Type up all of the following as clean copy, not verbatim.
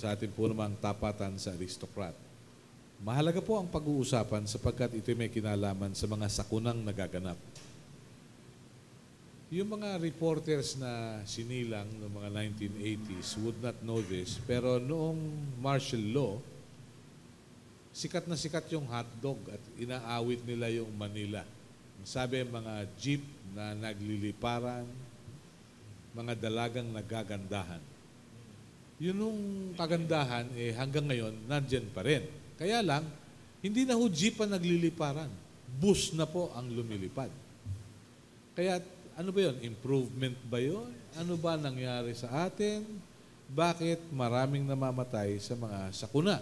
sa ating po namang tapatan sa aristocrat. Mahalaga po ang pag-uusapan sapagkat ito may kinalaman sa mga sakunang nagaganap. Yung mga reporters na sinilang noong mga 1980s would not know this, pero noong martial law, sikat na sikat yung hotdog at inaawit nila yung Manila. Sabi, mga jeep na nagliliparan, mga dalagang nagagandahan. Yun nung kagandahan, hanggang ngayon, nandyan pa rin. Kaya lang, hindi na ho jeep ang nagliliparan. Bus na po ang lumilipad. Kaya, ano ba yun? Improvement ba yun? Ano ba nangyari sa atin? Bakit maraming namamatay sa mga sakuna?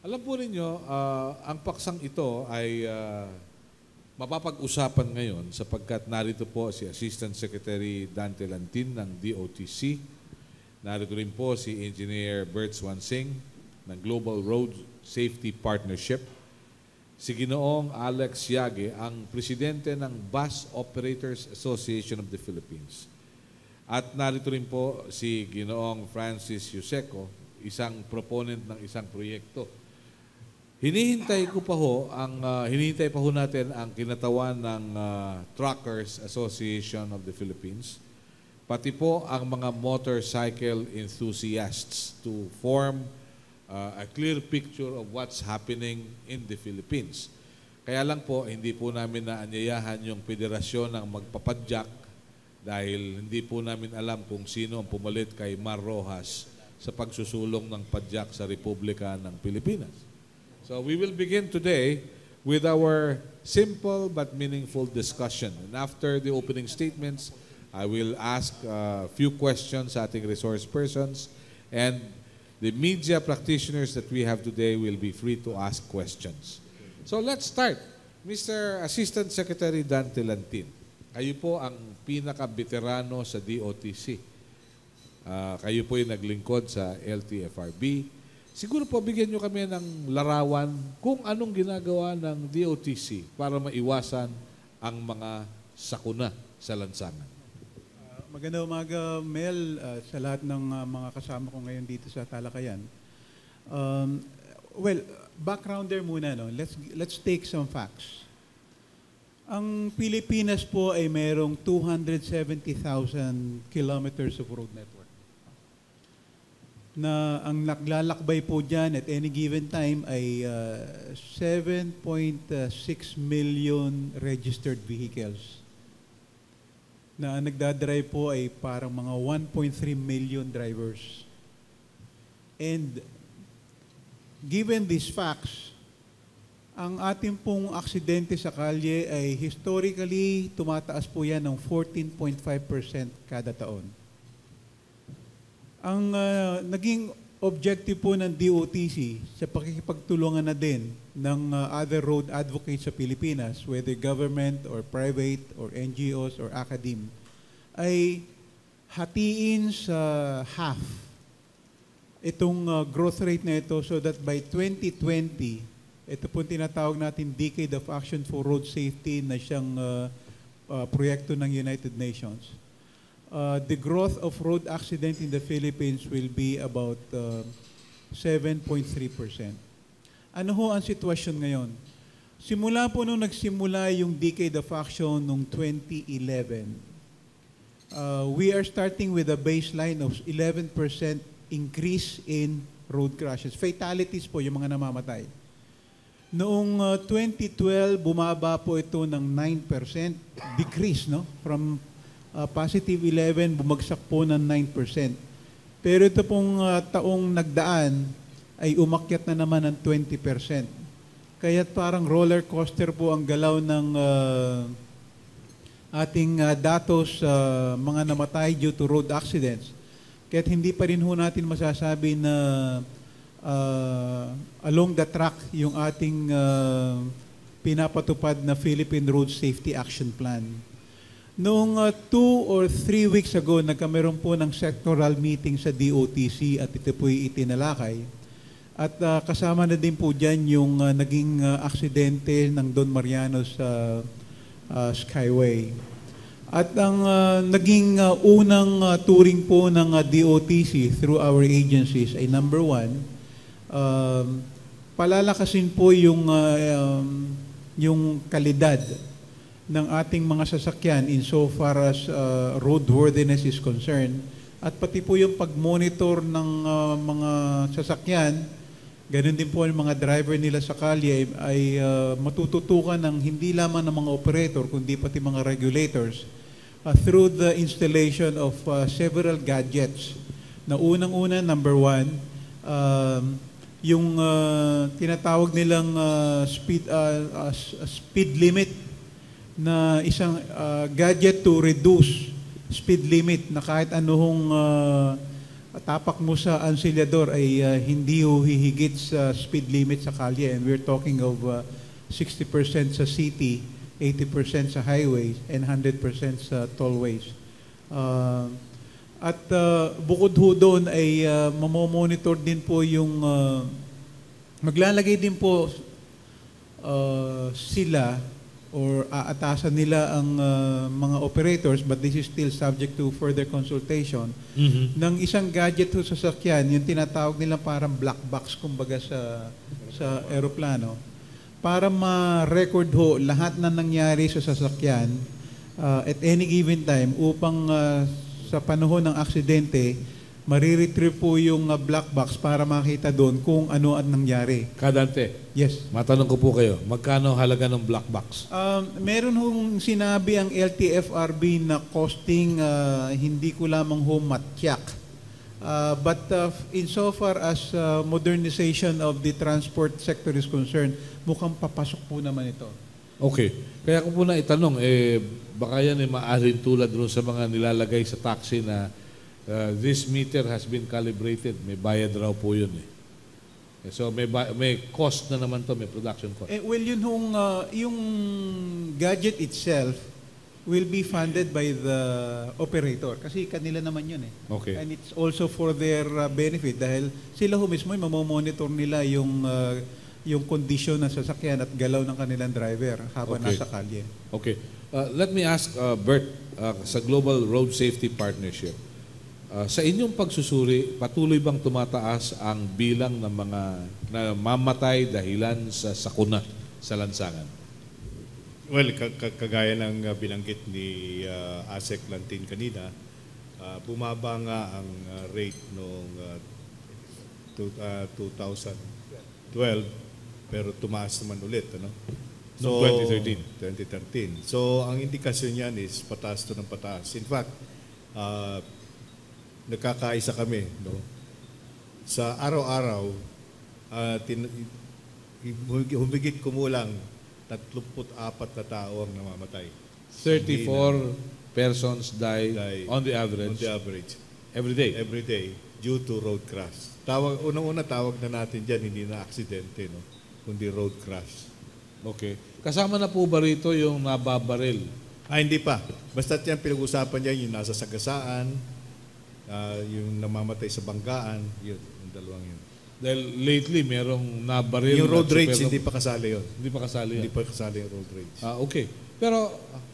Alam po ninyo, ang paksang ito ay mapapag-usapan ngayon sapagkat narito po si Assistant Secretary Dante Lantin ng DOTC. Narito rin po si Engineer Bert Swansing ng Global Road Safety Partnership. Si Ginoong Alex Yage, ang presidente ng Bus Operators Association of the Philippines. At narito rin po si Ginoong Francis Yuseco, isang proponent ng isang proyekto. Hinihintay pa ho natin ang kinatawan ng Truckers Association of the Philippines, pati po ang mga motorcycle enthusiasts to form a clear picture of what's happening in the Philippines. Kaya lang po, hindi po namin naanyayahan yung federasyon ng magpapadyak dahil hindi po namin alam kung sino ang pumalit kay Mar Rojas sa pagsusulong ng padyak sa Republika ng Pilipinas. So we will begin today with our simple but meaningful discussion. And after the opening statements, I will ask a few questions sa ating resource persons, and the media practitioners that we have today will be free to ask questions. So let's start. Mr. Assistant Secretary Dante Lantin, kayo po ang pinaka-veterano sa DOTC. Kayo po yung naglingkod sa LTFRB. Siguro po bigyan nyo kami ng larawan kung anong ginagawa ng DOTC para maiwasan ang mga sakuna sa lansangan. Magandang umaga, Mel, sa lahat ng mga kasama ko ngayon dito sa talakayan. Well, backgrounder muna, no? Let's take some facts. Ang Pilipinas po ay mayroong 270,000 kilometers of road network. Na ang naglalakbay po dyan at any given time ay 7.6 million registered vehicles. Na nagdadrive po ay parang mga 1.3 million drivers. And given these facts, ang ating pong aksidente sa kalye ay historically tumataas po yan ng 14.5% kada taon. Ang naging objective po ng DOTC sa pakikipagtulungan na din ng other road advocates sa Pilipinas, whether government or private or NGOs or academe, ay hatiin sa half itong growth rate na ito so that by 2020, ito po tinatawag natin Decade of Action for Road Safety na siyang proyekto ng United Nations. The growth of road accident in the Philippines will be about 7.3%. Ano ho ang sitwasyon ngayon? Simula po nung nagsimula yung Decade of Action noong 2011, we are starting with a baseline of 11% increase in road crashes. Fatalities po, yung mga namamatay. Noong 2012, bumaba po ito ng 9%, decrease, no? From positive 11, bumagsak po ng 9%. Pero ito pong taong nagdaan ay umakyat na naman ng 20%. Kaya't parang roller coaster po ang galaw ng ating datos sa mga namatay due to road accidents. Kaya't hindi pa rin ho natin masasabi na along the track yung ating pinapatupad na Philippine Road Safety Action Plan. Noong 2 or 3 weeks ago, nagkameron po ng sectoral meeting sa DOTC at ito po'y itinalakay. At kasama na din po dyan yung naging aksidente ng Don Mariano sa Skyway. At ang naging unang touring po ng DOTC through our agencies ay number one, palalakasin po yung kalidad ng ating mga sasakyan insofar as roadworthiness is concerned, at pati po yung pag-monitor ng mga sasakyan, ganun din po yung mga driver nila sa kalye ay matututukan ng hindi lamang ng mga operator kundi pati mga regulators through the installation of several gadgets. Na unang-una, number one, yung tinatawag nilang speed limit na isang gadget to reduce speed limit na kahit anong tapak mo sa ansilyador ay hindi hihigit sa speed limit sa kalye. And we're talking of 60% sa city, 80% sa highways, and 100% sa tollways. At bukod ho doon ay mamomonitor din po yung, maglalagay din po sila or aatasan nila ang mga operators, but this is still subject to further consultation, ng isang gadget ho sa sasakyan, yung tinatawag nila parang black box kumbaga sa aeroplano, para ma-record ho lahat na nangyari sa sasakyan at any given time upang sa panahon ng aksidente, mariretrieve po yung black box para makita doon kung ano ang nangyari. Kadante, Yes. matanong ko po kayo, magkano halaga ng black box? Meron hong sinabi ang LTFRB na costing hindi ko lamang ho matyak. But insofar as modernization of the transport sector is concerned, mukhang papasok po naman ito. Okay. Kaya ko po na itanong, baka yan ay maaaring tulad doon sa mga nilalagay sa taxi na this meter has been calibrated. May bayad raw po yun eh. So may cost na naman to, may production cost. Well, yun hong, yung gadget itself will be funded by the operator kasi kanila naman yun eh. Okay. And it's also for their benefit dahil sila ho mismo ay mamomonitor nila yung kondisyon ng sasakyan at galaw ng kanilang driver habang Okay. nasa kalye. Okay. Let me ask Bert, sa Global Road Safety Partnership, sa inyong pagsusuri, patuloy bang tumataas ang bilang ng mga namamatay dahilan sa sakuna sa lansangan? Well, kagaya ng binanggit ni Asek Lantin kanina, bumaba nga ang rate noong 2012, pero tumaas naman ulit, ano? Noong 2013. 2013. So, ang indikasyon niyan is pataas to ng pataas. In fact, nagkakaisa kami, no? Sa araw-araw, humigit kumulang 34 na tao ang namamatay. 34 persons die on the On average the average. every day. Every day due to road crash. Unang-una tawag na natin dyan, hindi na aksidente, no? Kundi road crash. Okay. Kasama na po ba rito yung nababaril? Hindi pa. Basta't yan, pinag-usapan niya yung nasa sagasaan, yung namamatay sa banggaan, yun, yung dalawang yun. Dahil lately, merong nabaril. Yung road at rage, super- hindi pa kasali yun. Hindi pa kasali Hindi yan. pa kasali yung road rage. Okay. Pero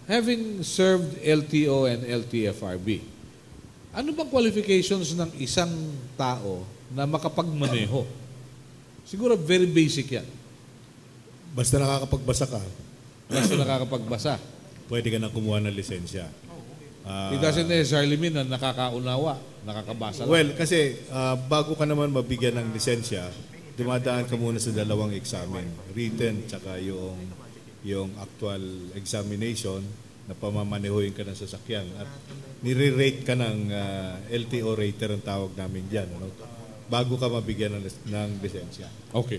having served LTO and LTFRB, ano bang qualifications ng isang tao na makapagmaneho? Siguro very basic yan. Basta nakakapagbasa ka, Basta nakakapagbasa. pwede ka na kumuha ng lisensya. It doesn't necessarily mean na nakakaunawa, nakakabasa lang. Well, kasi bago ka naman mabigyan ng lisensya, dumadaan ka muna sa dalawang examen. Written, tsaka yung actual examination na pamamanehuin ka ng sasakyan. At nire-rate ka ng LTO rater ang tawag namin dyan. Ano? Bago ka mabigyan ng lisensya. Okay.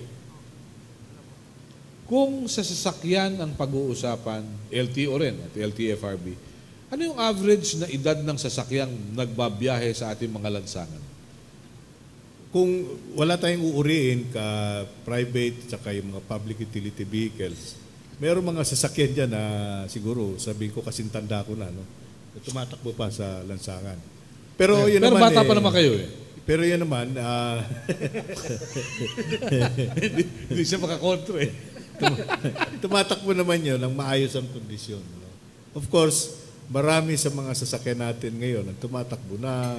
Kung sa sasakyan ang pag-uusapan, LTO rin at LTFRB, ano yung average na edad ng sasakyang nagbabiyahe sa ating mga lansangan? Kung wala tayong uuriin ka private tsaka yung mga public utility vehicles, mayroong mga sasakyan dyan na siguro, sabihin ko kasing tanda ko na, no? Tumatakbo pa sa lansangan. Pero yun Pero naman bata pa naman kayo eh. Pero yun naman, Hindi siya makakontra eh. tumatakbo naman yun ng maayos ang kondisyon. No? Of course, marami sa mga sasakyan natin ngayon ang tumatakbo na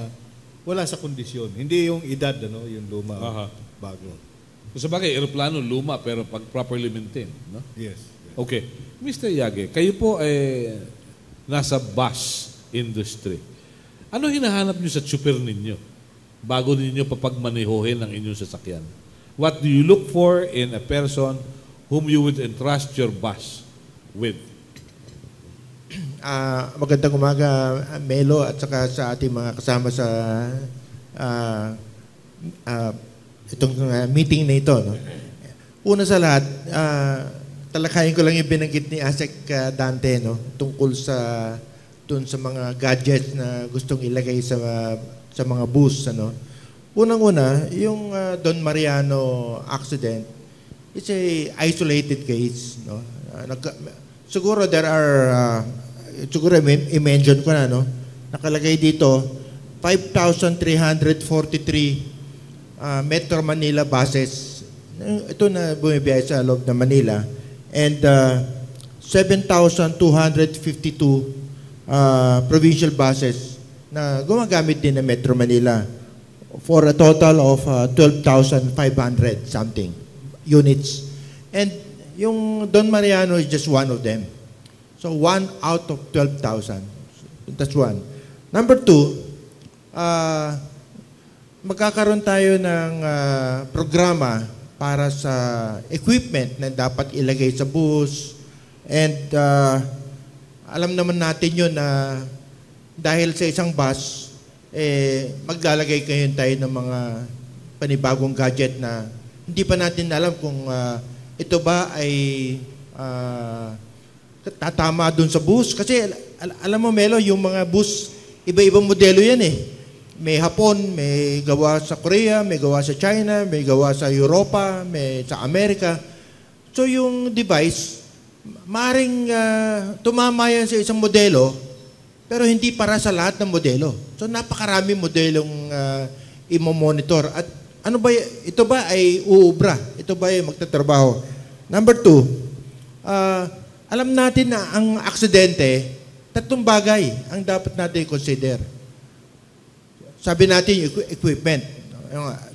wala sa kondisyon. Hindi yung edad, yung luma, Aha. bago. So, sabagay, aeroplano, luma, pero pag properly maintained, no? Yes. Okay. Mr. Yage, kayo po ay nasa bus industry. Ano hinahanap niyo sa chopper ninyo bago ninyo papagmanehohin ang inyong sasakyan? What do you look for in a person whom you would entrust your bus with? Magandang umaga, Melo, at saka sa ating mga kasama sa itong meeting na ito. No? Una sa lahat, talakayin ko lang yung binanggit ni Asek Dante, no? Tungkol dun sa mga gadgets na gustong ilagay sa mga bus. Ano? Unang-una, yung Don Mariano accident, it's a isolated case. No? Siguro there are, siguro i-mention ko na, no? Nakalagay dito, 5,343 Metro Manila buses. Ito na bumibiyahe sa loob ng Manila. And 7,252 provincial buses na gumagamit din ng Metro Manila for a total of 12,500 something units. And yung Don Mariano is just one of them. So 1 out of 12,000. That's one. Number 2, magkakaroon tayo ng programa para sa equipment na dapat ilagay sa bus. And alam naman natin yun na dahil sa isang bus, maglalagay kayo tayo ng mga panibagong gadget na hindi pa natin alam kung ito ba ay tatama dun sa bus. Kasi alam mo, Melo, yung mga bus, iba-ibang modelo yan eh. May Hapon, may gawa sa Korea, may gawa sa China, may gawa sa Europa, may sa Amerika. So yung device, maaaring tumama yan sa isang modelo, pero hindi para sa lahat ng modelo. So napakarami modelong imo-monitor. At ano ba, ito ba ay uubra? Ito ba ay magtatrabaho? Number 2, alam natin na ang aksidente, 3 bagay ang dapat natin consider. Sabi natin, equipment.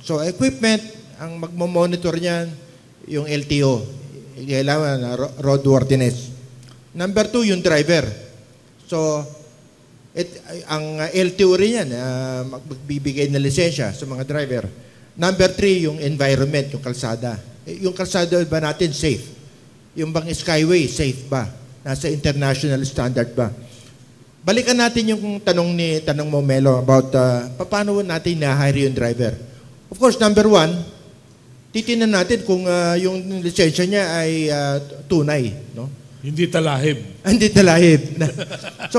So, equipment, ang magmamonitor niyan, yung LTO. Kailangan na roadworthiness. Number 2, yung driver. So, ang LTO rin yan, magbibigay na lisensya sa mga driver. Number 3, yung environment, yung kalsada. Yung kalsada ba natin safe? Yung bang skyway, safe ba? Nasa international standard ba? Balikan natin yung tanong mo, Melo, about paano natin na-hire yung driver. Of course, number 1, titingnan natin kung yung lisensya niya ay tunay. No? Hindi talahib. Hindi talahib. So,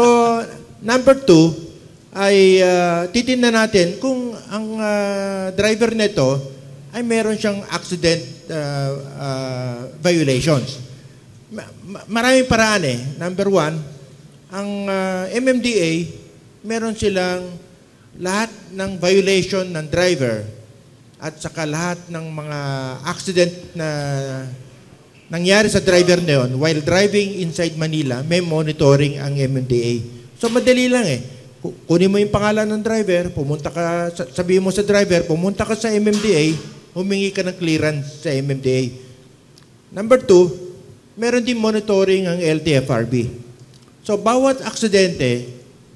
number 2, ay titingnan natin kung ang driver nito ay meron siyang accident violations. Maraming paraan eh. Number 1, ang MMDA, meron silang lahat ng violation ng driver at saka lahat ng mga accident na nangyari sa driver na yun while driving inside Manila, may monitoring ang MMDA. So madali lang eh. Kunin mo yung pangalan ng driver, sabihin mo sa driver, pumunta ka sa MMDA, humingi ka ng clearance sa MMDA. Number 2, meron din monitoring ang LTFRB. So, bawat aksidente,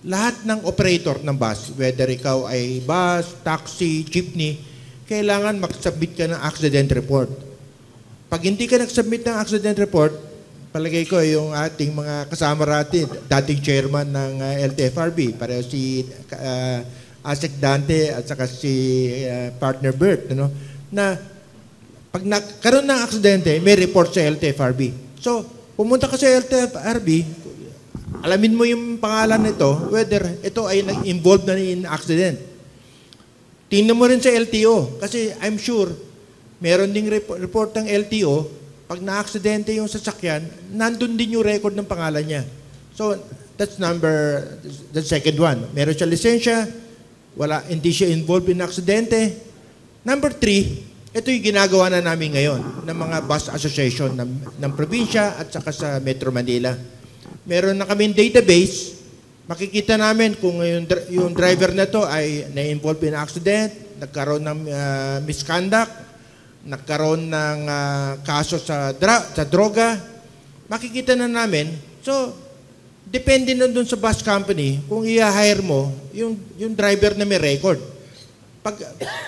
lahat ng operator ng bus, whether ikaw ay bus, taxi, jeepney, kailangan mag-submit ka ng accident report. Pag hindi ka nag-submit ng accident report, palagay ko yung ating mga kasama natin, dating chairman ng LTFRB, pareho si Asek Dante at saka si partner Bert, na pag nagkaroon ng aksidente, may report sa LTFRB. So, pumunta ka sa LTFRB, alamin mo yung pangalan nito, whether ito ay nag-involved na in accident. Tingnan mo rin sa LTO, kasi I'm sure, meron ding report ng LTO, pag na-aksidente yung sasakyan, nandun din yung record ng pangalan niya. So, that's the second one. Meron siya lisensya, hindi siya involved in aksidente. Number 3, ito yung ginagawa na namin ngayon ng mga bus association ng probinsya at saka sa Metro Manila. Meron na kaming database Makikita namin kung yung driver na to ay na-involve in accident, nagkaroon ng misconduct, nagkaroon ng kaso sa droga. Makikita na namin. So, depende na dun sa bus company kung i-hire mo yung driver na may record.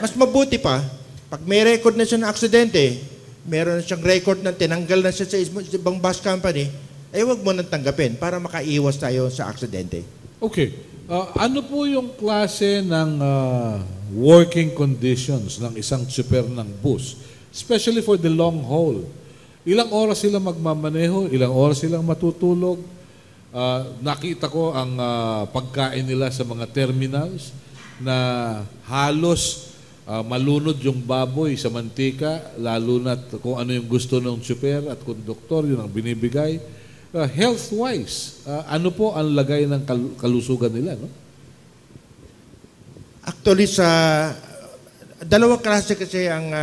Mas mabuti pa, pag may record na siya ng aksidente, meron na siyang record na tinanggal na siya sa ibang bus company, ay wag mo nang tanggapin para makaiwas tayo sa aksidente. Okay. Ano po yung klase ng working conditions ng isang tsuper ng bus? Especially for the long haul. Ilang oras sila magmamaneho? Ilang oras silang matutulog? Nakita ko ang pagkain nila sa mga terminals na halos malunod yung baboy sa mantika, lalo na kung ano yung gusto ng tsuper at konduktor, yun ang binibigay. Health-wise, ano po ang lagay ng kalusugan nila? No? Actually, dalawang klase kasi ang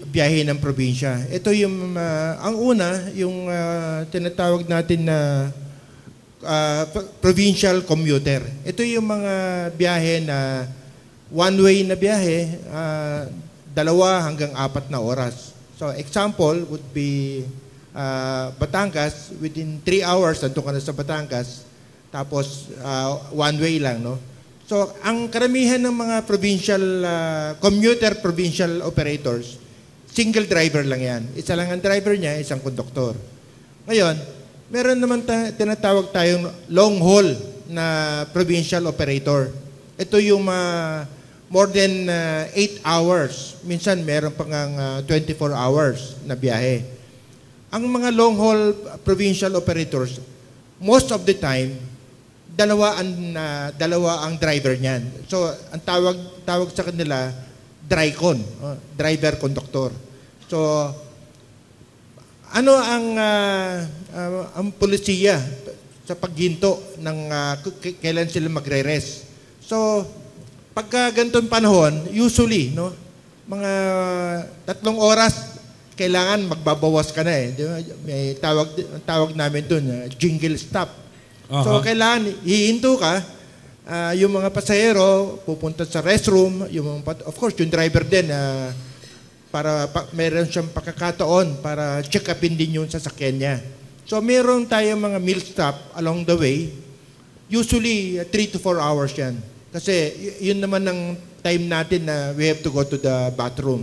biyahe ng probinsya. Ito yung, ang una, yung tinatawag natin na provincial commuter. Ito yung mga biyahe na one-way na biyahe, 2 hanggang 4 na oras. So, example would be Batangas, within 3 hours, nandun ka na sa Batangas, tapos one-way lang, no? So, ang karamihan ng mga provincial, commuter provincial operators, single driver lang yan. Isa lang ang driver niya, isang konduktor. Ngayon, meron naman tinatawag tayong long haul na provincial operator. Ito yung more than 8 hours. Minsan, meron pang 24 hours na biyahe. Ang mga long haul provincial operators, most of the time, dalawa ang driver niyan. So, ang tawag sa kanila, DRICON, driver conductor. So, ano ang polisiya sa pagginto ng kailan sila magre-rest? So, pagka ganitong panahon, usually, no, mga 3 oras, kailangan magbabawas ka na eh. Di ba? May tawag namin dun, jingle stop. So, kailangan hihinto ka, yung mga pasahero pupunta sa restroom, of course, yung driver din, para meron siyang pagkakataon para check upin din yung sasakyan niya. So, meron tayong mga meal stop along the way. Usually, 3 to 4 hours yan. Kasi, yun naman ang time natin na we have to go to the bathroom.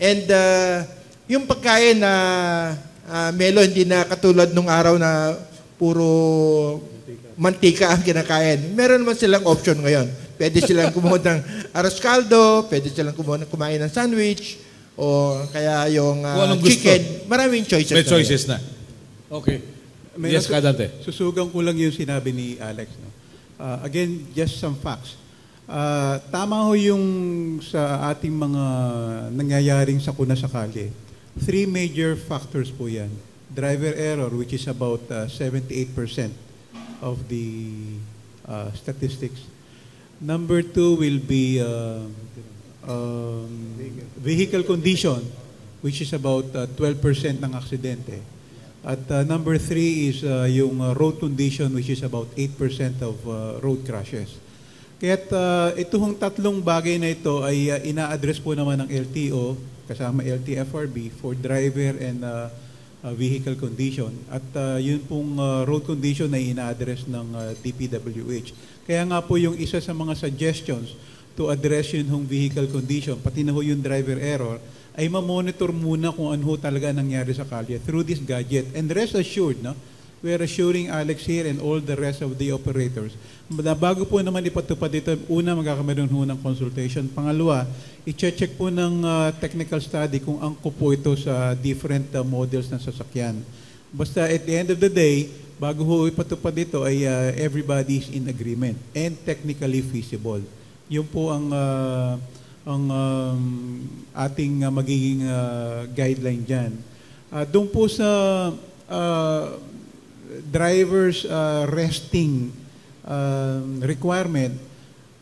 And yung pagkain na Melo, hindi na katulad nung araw na puro mantika ang kinakain. Meron naman silang option ngayon. Pwede silang kumuha ng arroz caldo, pwede silang kumain ng sandwich, o kaya yung chicken. Gusto. Maraming choices. May choices na. Okay. Yes, Kadante. Susugang ko lang yung sinabi ni Alex. No? Again, just some facts. Tama ho yung sa ating mga nangyayaring sakuna sa kalye. 3 major factors po yan. Driver error, which is about 78% of the statistics. Number 2 will be vehicle condition, which is about 12% ng aksidente. At number 3 is yung road condition, which is about 8% of road crashes. Kaya't itong 3 bagay na ito ay ina-address po naman ng LTO, kasama LTFRB, for driver and vehicle condition. At yun pong road condition ay ina-address ng DPWH. Kaya nga po yung isa sa mga suggestions to address yung vehicle condition, pati na ho yung driver error, ay ma-monitor muna kung ano talaga nangyari sa kalye through this gadget. And rest assured, no, we are assuring Alex here and all the rest of the operators na bago po naman ipatupad dito, una magkakameron ho ng consultation. Pangalawa, i-check po ng technical study kung angko po ito sa different models ng sasakyan. Basta at the end of the day, bago ho ipatupad dito ay everybody is in agreement and technically feasible. Yun po ang ating magiging guideline dyan. Doon po sa driver's resting requirement,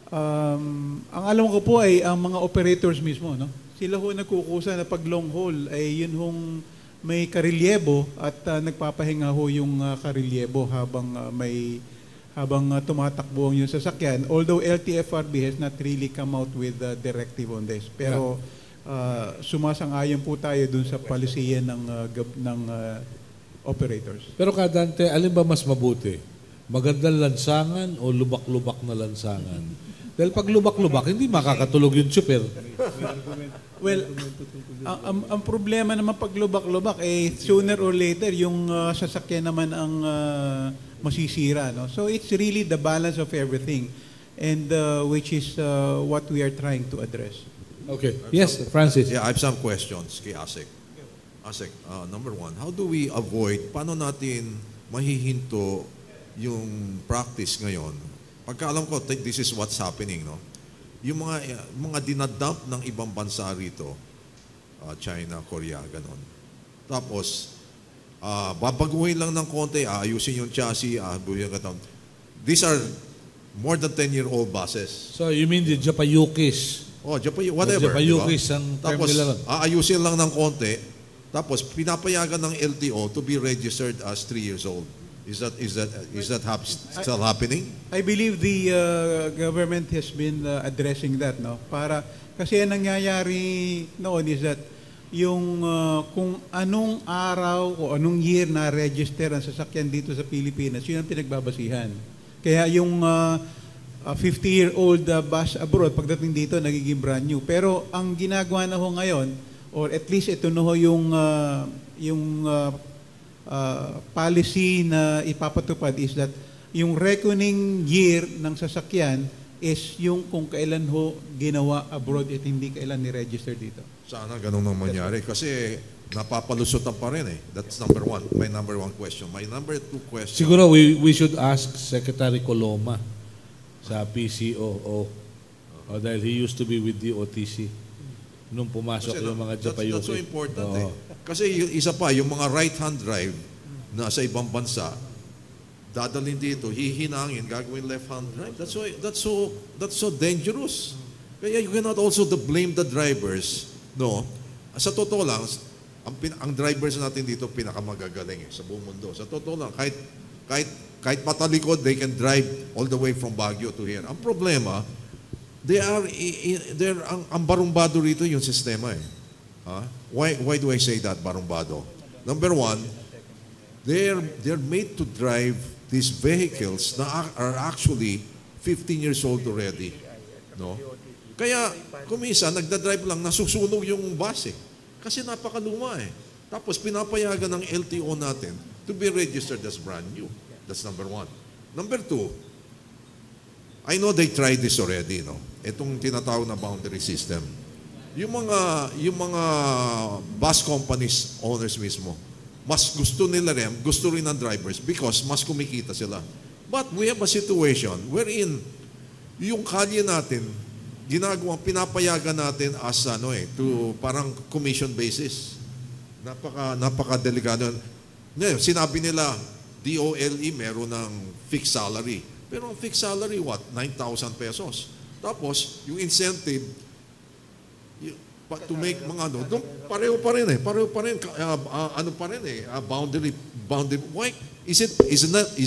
ang alam ko po ay ang mga operators mismo, no? Sila ho nagkukusa na pag long haul ay yun hong may karelyebo at nagpapahinga ho yung karelyebo habang may habang tumatakbo ang yung sasakyan. Although LTFRB has not really come out with a directive on this. Pero sumasang-ayon po tayo dun sa palisiyan ng operators. Pero Kadante, alin ba mas mabuti? Magandang lansangan o lubak-lubak na lansangan? Dahil pag lubak-lubak, hindi makakatulog yung super. Well, ang problema naman pag lubak-lubak, sooner or later, yung sasakyan naman ang masisira. No? So it's really the balance of everything, and which is what we are trying to address. Okay. Yes, Francis. Yeah, I have some questions kay Asek. Asek, number one, how do we avoid, paano natin mahihinto yung practice ngayon? Pagka alam ko, this is what's happening, no? Yung mga dinadump ng ibang bansa rito, China, Korea, ganon. Tapos, babaguhin lang ng konti, ayusin yung chassis, these are more than 10-year-old buses. So you mean the Japayukis? Oh, whatever. Japayukis diba? ang term Tapos, nila lang. aayusin lang ng konti, tapos pinapayagan ng LTO to be registered as 3 years old. Is that still happening? I believe the government has been addressing that, no? Kasi ang nangyayari noon is that yung kung anong araw o anong year na register ang sasakyan dito sa Pilipinas, yun ang pinagbabasihan. Kaya yung 50-year-old bus abroad, pagdating dito, nagiging brand new. Pero ang ginagawa na ho ngayon, or at least ito na ho yung policy na ipapatupad is that yung reckoning year ng sasakyan is yung kung kailan ho ginawa abroad at hindi kailan ni-register dito. Sana ganun ang mangyari kasi napapulusutan pa rin eh. That's number one. My number one question. My number two question. Siguro we should ask Secretary Coloma sa PCOO. Dahil he used to be with the OTC nung pumasok yung mga Japayuki. That's so important eh. Kasi isa pa, yung mga right-hand drive na sa ibang bansa, dadalhin dito, hihinangin, gagawin left-hand drive. That's so dangerous. Kaya you cannot also blame the drivers. No? Sa totoo lang, ang drivers natin dito pinakamagagaling sa buong mundo. Sa totoo lang, kahit matalikod, they can drive all the way from Baguio to here. Ang problema, ang barumbado rito yung sistema eh. Why do I say that, barumbado? Number one, they're made to drive these vehicles na are actually 15 years old already. No? Kaya, kumisa, nagdadrive lang, nasusunog yung bus eh. Kasi napakaluma eh. Tapos pinapayagan ng LTO natin to be registered as brand new. That's number one. Number two, I know they tried this already, no? Itong tinatawag na boundary system. Yung mga bus companies, owners mismo, mas gusto rin ng drivers because mas kumikita sila. But we have a situation wherein yung kalye natin, pinapayagan natin as to parang commission basis. Napaka-delikado. Ngayon, sinabi nila, DOLE meron ng fixed salary. Pero ang fixed salary, 9,000 pesos. Tapos, yung incentive, to make mga pareho pa rin. Boundary. Why? Is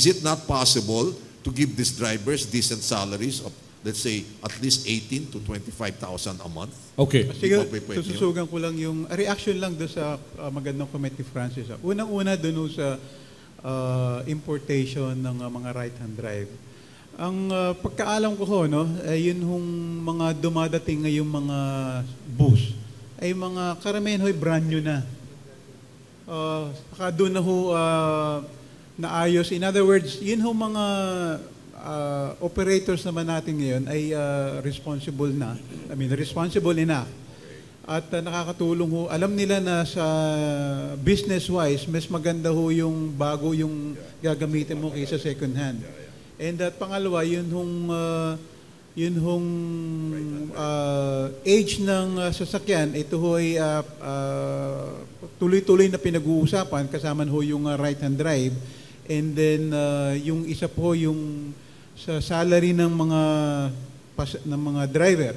it not possible to give these drivers decent salaries of, let's say, at least 18 to 25,000 a month? Okay. Sige, sususugan ko lang yung reaction lang doon sa magandang comment ni Francis. Unang-una doon sa importation ng mga right-hand drive. Ang pagkaalam ko yun hong mga dumadating ngayong mga bus ay mga karamihan ho'y brand new na. Saka doon na naayos. In other words, yun hong mga operators naman natin ngayon ay responsible enough. At nakakatulong alam nila na sa business-wise, mas maganda yung bago yung gagamitin mo kaysa second hand. And at pangalawa, yun hong age ng sasakyan, ito ay tuloy-tuloy na pinag-uusapan, kasama yung right-hand drive. And then yung isa po yung sa salary ng mga driver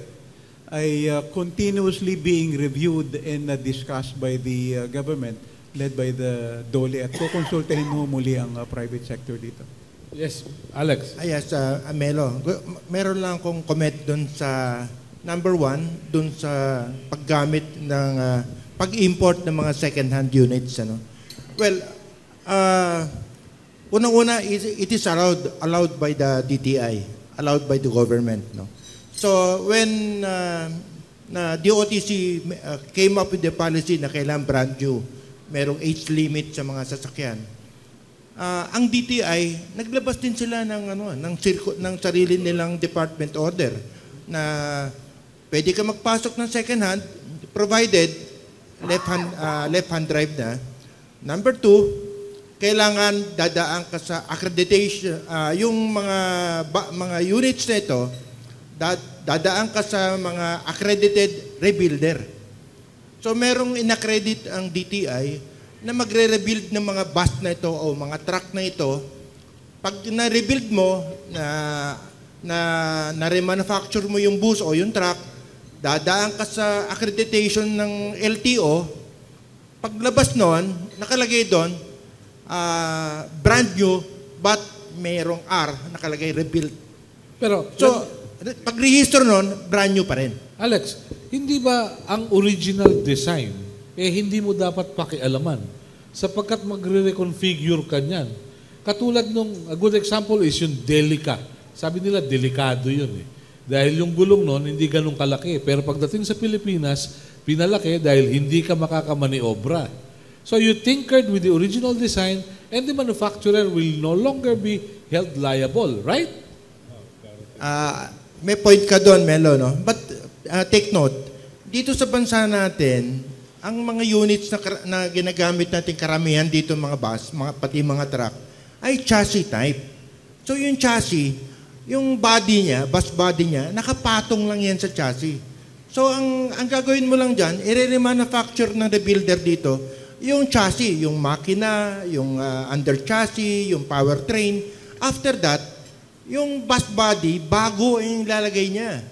ay continuously being reviewed and discussed by the government led by the DOLE at kukonsultahin mo muli ang private sector dito. Yes, Alex. Yes, Melo. Meron lang akong comment doon sa number 1, doon sa paggamit ng pag-import ng mga second-hand units. Ano? Well, unang-una, it is allowed by the DTI, allowed by the government. No? So when DOTC came up with the policy na kailangan brand new, merong age limit sa mga sasakyan, ang DTI, naglabas din sila ng sarili nilang department order na pwede ka magpasok ng second hand provided left hand drive na. Number 2, kailangan dadaan ka sa accreditation, yung mga units na ito, dadaan ka sa mga accredited rebuilder. So merong inaccredit ang DTI na magre-rebuild ng mga bus na ito o mga truck na ito. Pag na-rebuild mo, na remanufacture mo yung bus o yung truck, dadaan ka sa accreditation ng LTO. Paglabas noon, nakalagay doon, brand new, but mayroong R, nakalagay rebuild. Pero, So, pag-register noon, brand new pa rin. Alex, hindi ba ang original design, hindi mo dapat pakialaman sapagkat magre-reconfigure ka niyan. Katulad nung, a good example is yung Delica. Sabi nila, delikado yun eh. Dahil yung gulong nun, hindi ganun kalaki. Pero pagdating sa Pilipinas, pinalaki dahil hindi ka makakamaniobra. So you tinkered with the original design and the manufacturer will no longer be held liable, right? May point ka doon, Melo, no? But take note, dito sa bansa natin, ang mga units na ginagamit natin karamihan dito mga bus, pati mga truck, ay chassis type. So yung chassis, yung body niya, bus body niya, nakapatong lang yan sa chassis. So ang gagawin mo lang dyan, i-remanufacture ng rebuilder dito, yung chassis, yung makina, yung under chassis, yung powertrain. After that, yung bus body, bago yung lalagay niya.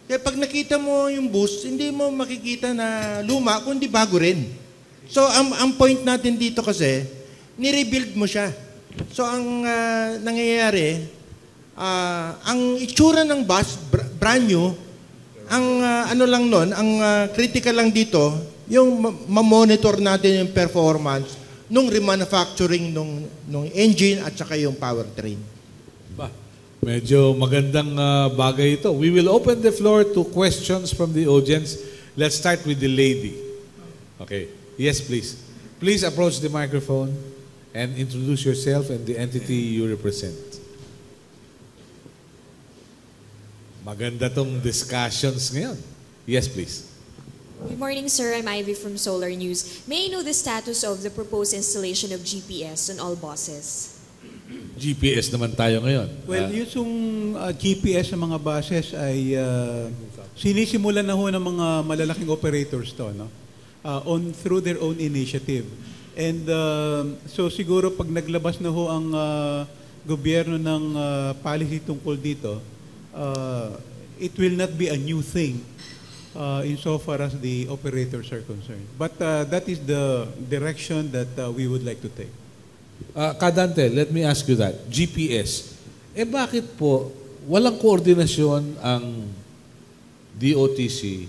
Kaya pag nakita mo yung bus, hindi mo makikita na luma, kundi bago rin. So, ang point natin dito kasi, ni-rebuild mo siya. So, ang nangyayari, ang itsura ng bus, brand new, ang ano lang nun, ang critical lang dito, yung ma-monitor natin yung performance nung remanufacturing nung engine at saka yung powertrain. Medyo magandang bagay ito. We will open the floor to questions from the audience. Let's start with the lady. Okay. Yes, please. Please approach the microphone and introduce yourself and the entity you represent. Maganda tong discussions ngayon. Yes, please. Good morning, sir. I'm Ivy from Solar News. May I know the status of the proposed installation of GPS on all buses? GPS naman tayo ngayon. Well, yung GPS sa mga buses ay sinisimulan na ho ng mga malalaking operators to, no? Through their own initiative. And so siguro pag naglabas na ho ang gobyerno ng policy tungkol dito, it will not be a new thing insofar as the operators are concerned. But that is the direction that we would like to take. Kadante, let me ask you that. GPS. Bakit po walang koordinasyon ang DOTC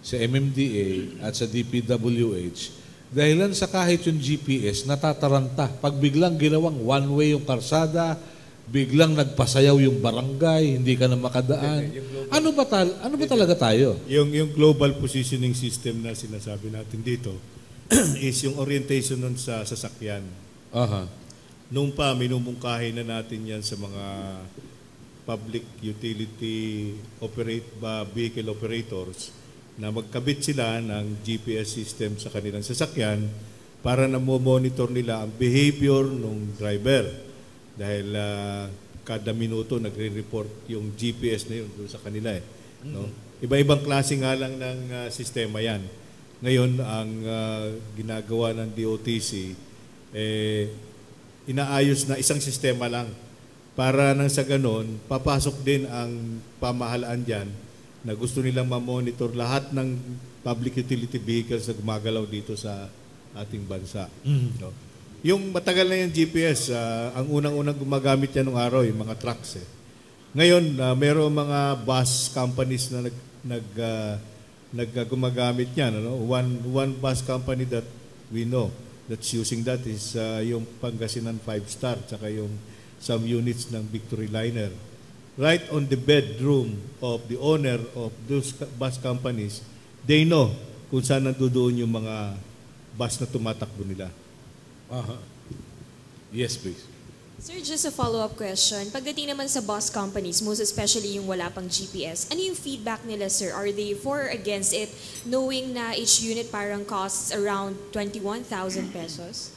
sa MMDA at sa DPWH dahilan sa kahit yung GPS natataranta. Pag biglang ginawang one-way yung karsada, biglang nagpasayaw yung barangay, hindi ka na makadaan. Ano ba talaga tayo? Yung global positioning system na sinasabi natin dito is yung orientation nun sa sasakyan. Noong pa, minumungkahi na natin yan sa mga public utility vehicle operators na magkabit sila ng GPS system sa kanilang sasakyan para na monitor nila ang behavior ng driver. Dahil kada minuto nagre-report yung GPS na yun doon sa kanila. No? Iba-ibang klase nga lang ng sistema yan. Ngayon, ang ginagawa ng DOTC, inaayos na isang sistema lang para nang sa ganon, papasok din ang pamahalaan dyan na gusto nilang ma-monitor lahat ng public utility vehicles na gumagalaw dito sa ating bansa. No? Yung matagal na yung GPS, ang unang-unang gumagamit yan nung araw, yung mga trucks eh. Ngayon, mayroong mga bus companies na gumagamit niyan. Ano? One bus company that we know that's using that is yung Pangasinan 5-star tsaka yung some units ng Victory Liner. Right on the bedroom of the owner of those bus companies, they know kung saan nandoon yung mga bus na tumatakbo nila. Yes, please. Sir, just a follow-up question. Pagdating naman sa bus companies, most especially yung wala pang GPS, ano yung feedback nila, sir? Are they for or against it, knowing na each unit parang costs around 21,000 pesos?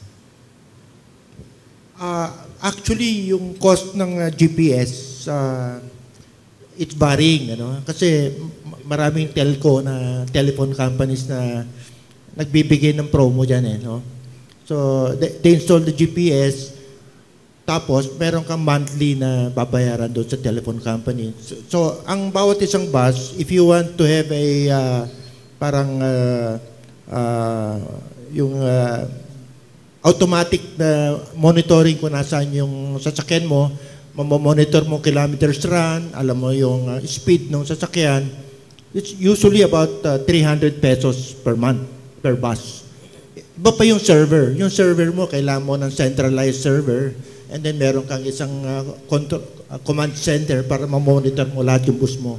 Actually, yung cost ng GPS, it's varying. Ano? Kasi maraming telco na telephone companies na nagbibigay ng promo dyan. No? So, they install the GPS. Tapos, meron kang monthly na babayaran doon sa telephone company. So ang bawat isang bus, if you want to have a automatic na monitoring kung nasaan yung sasakyan mo, mamomonitor mo kilometers run, alam mo yung speed ng sasakyan, it's usually about 300 pesos per month, per bus. Iba pa yung server. Yung server mo, kailangan mo ng centralized server. And then meron kang isang command center para ma-monitor mo lahat yung bus mo.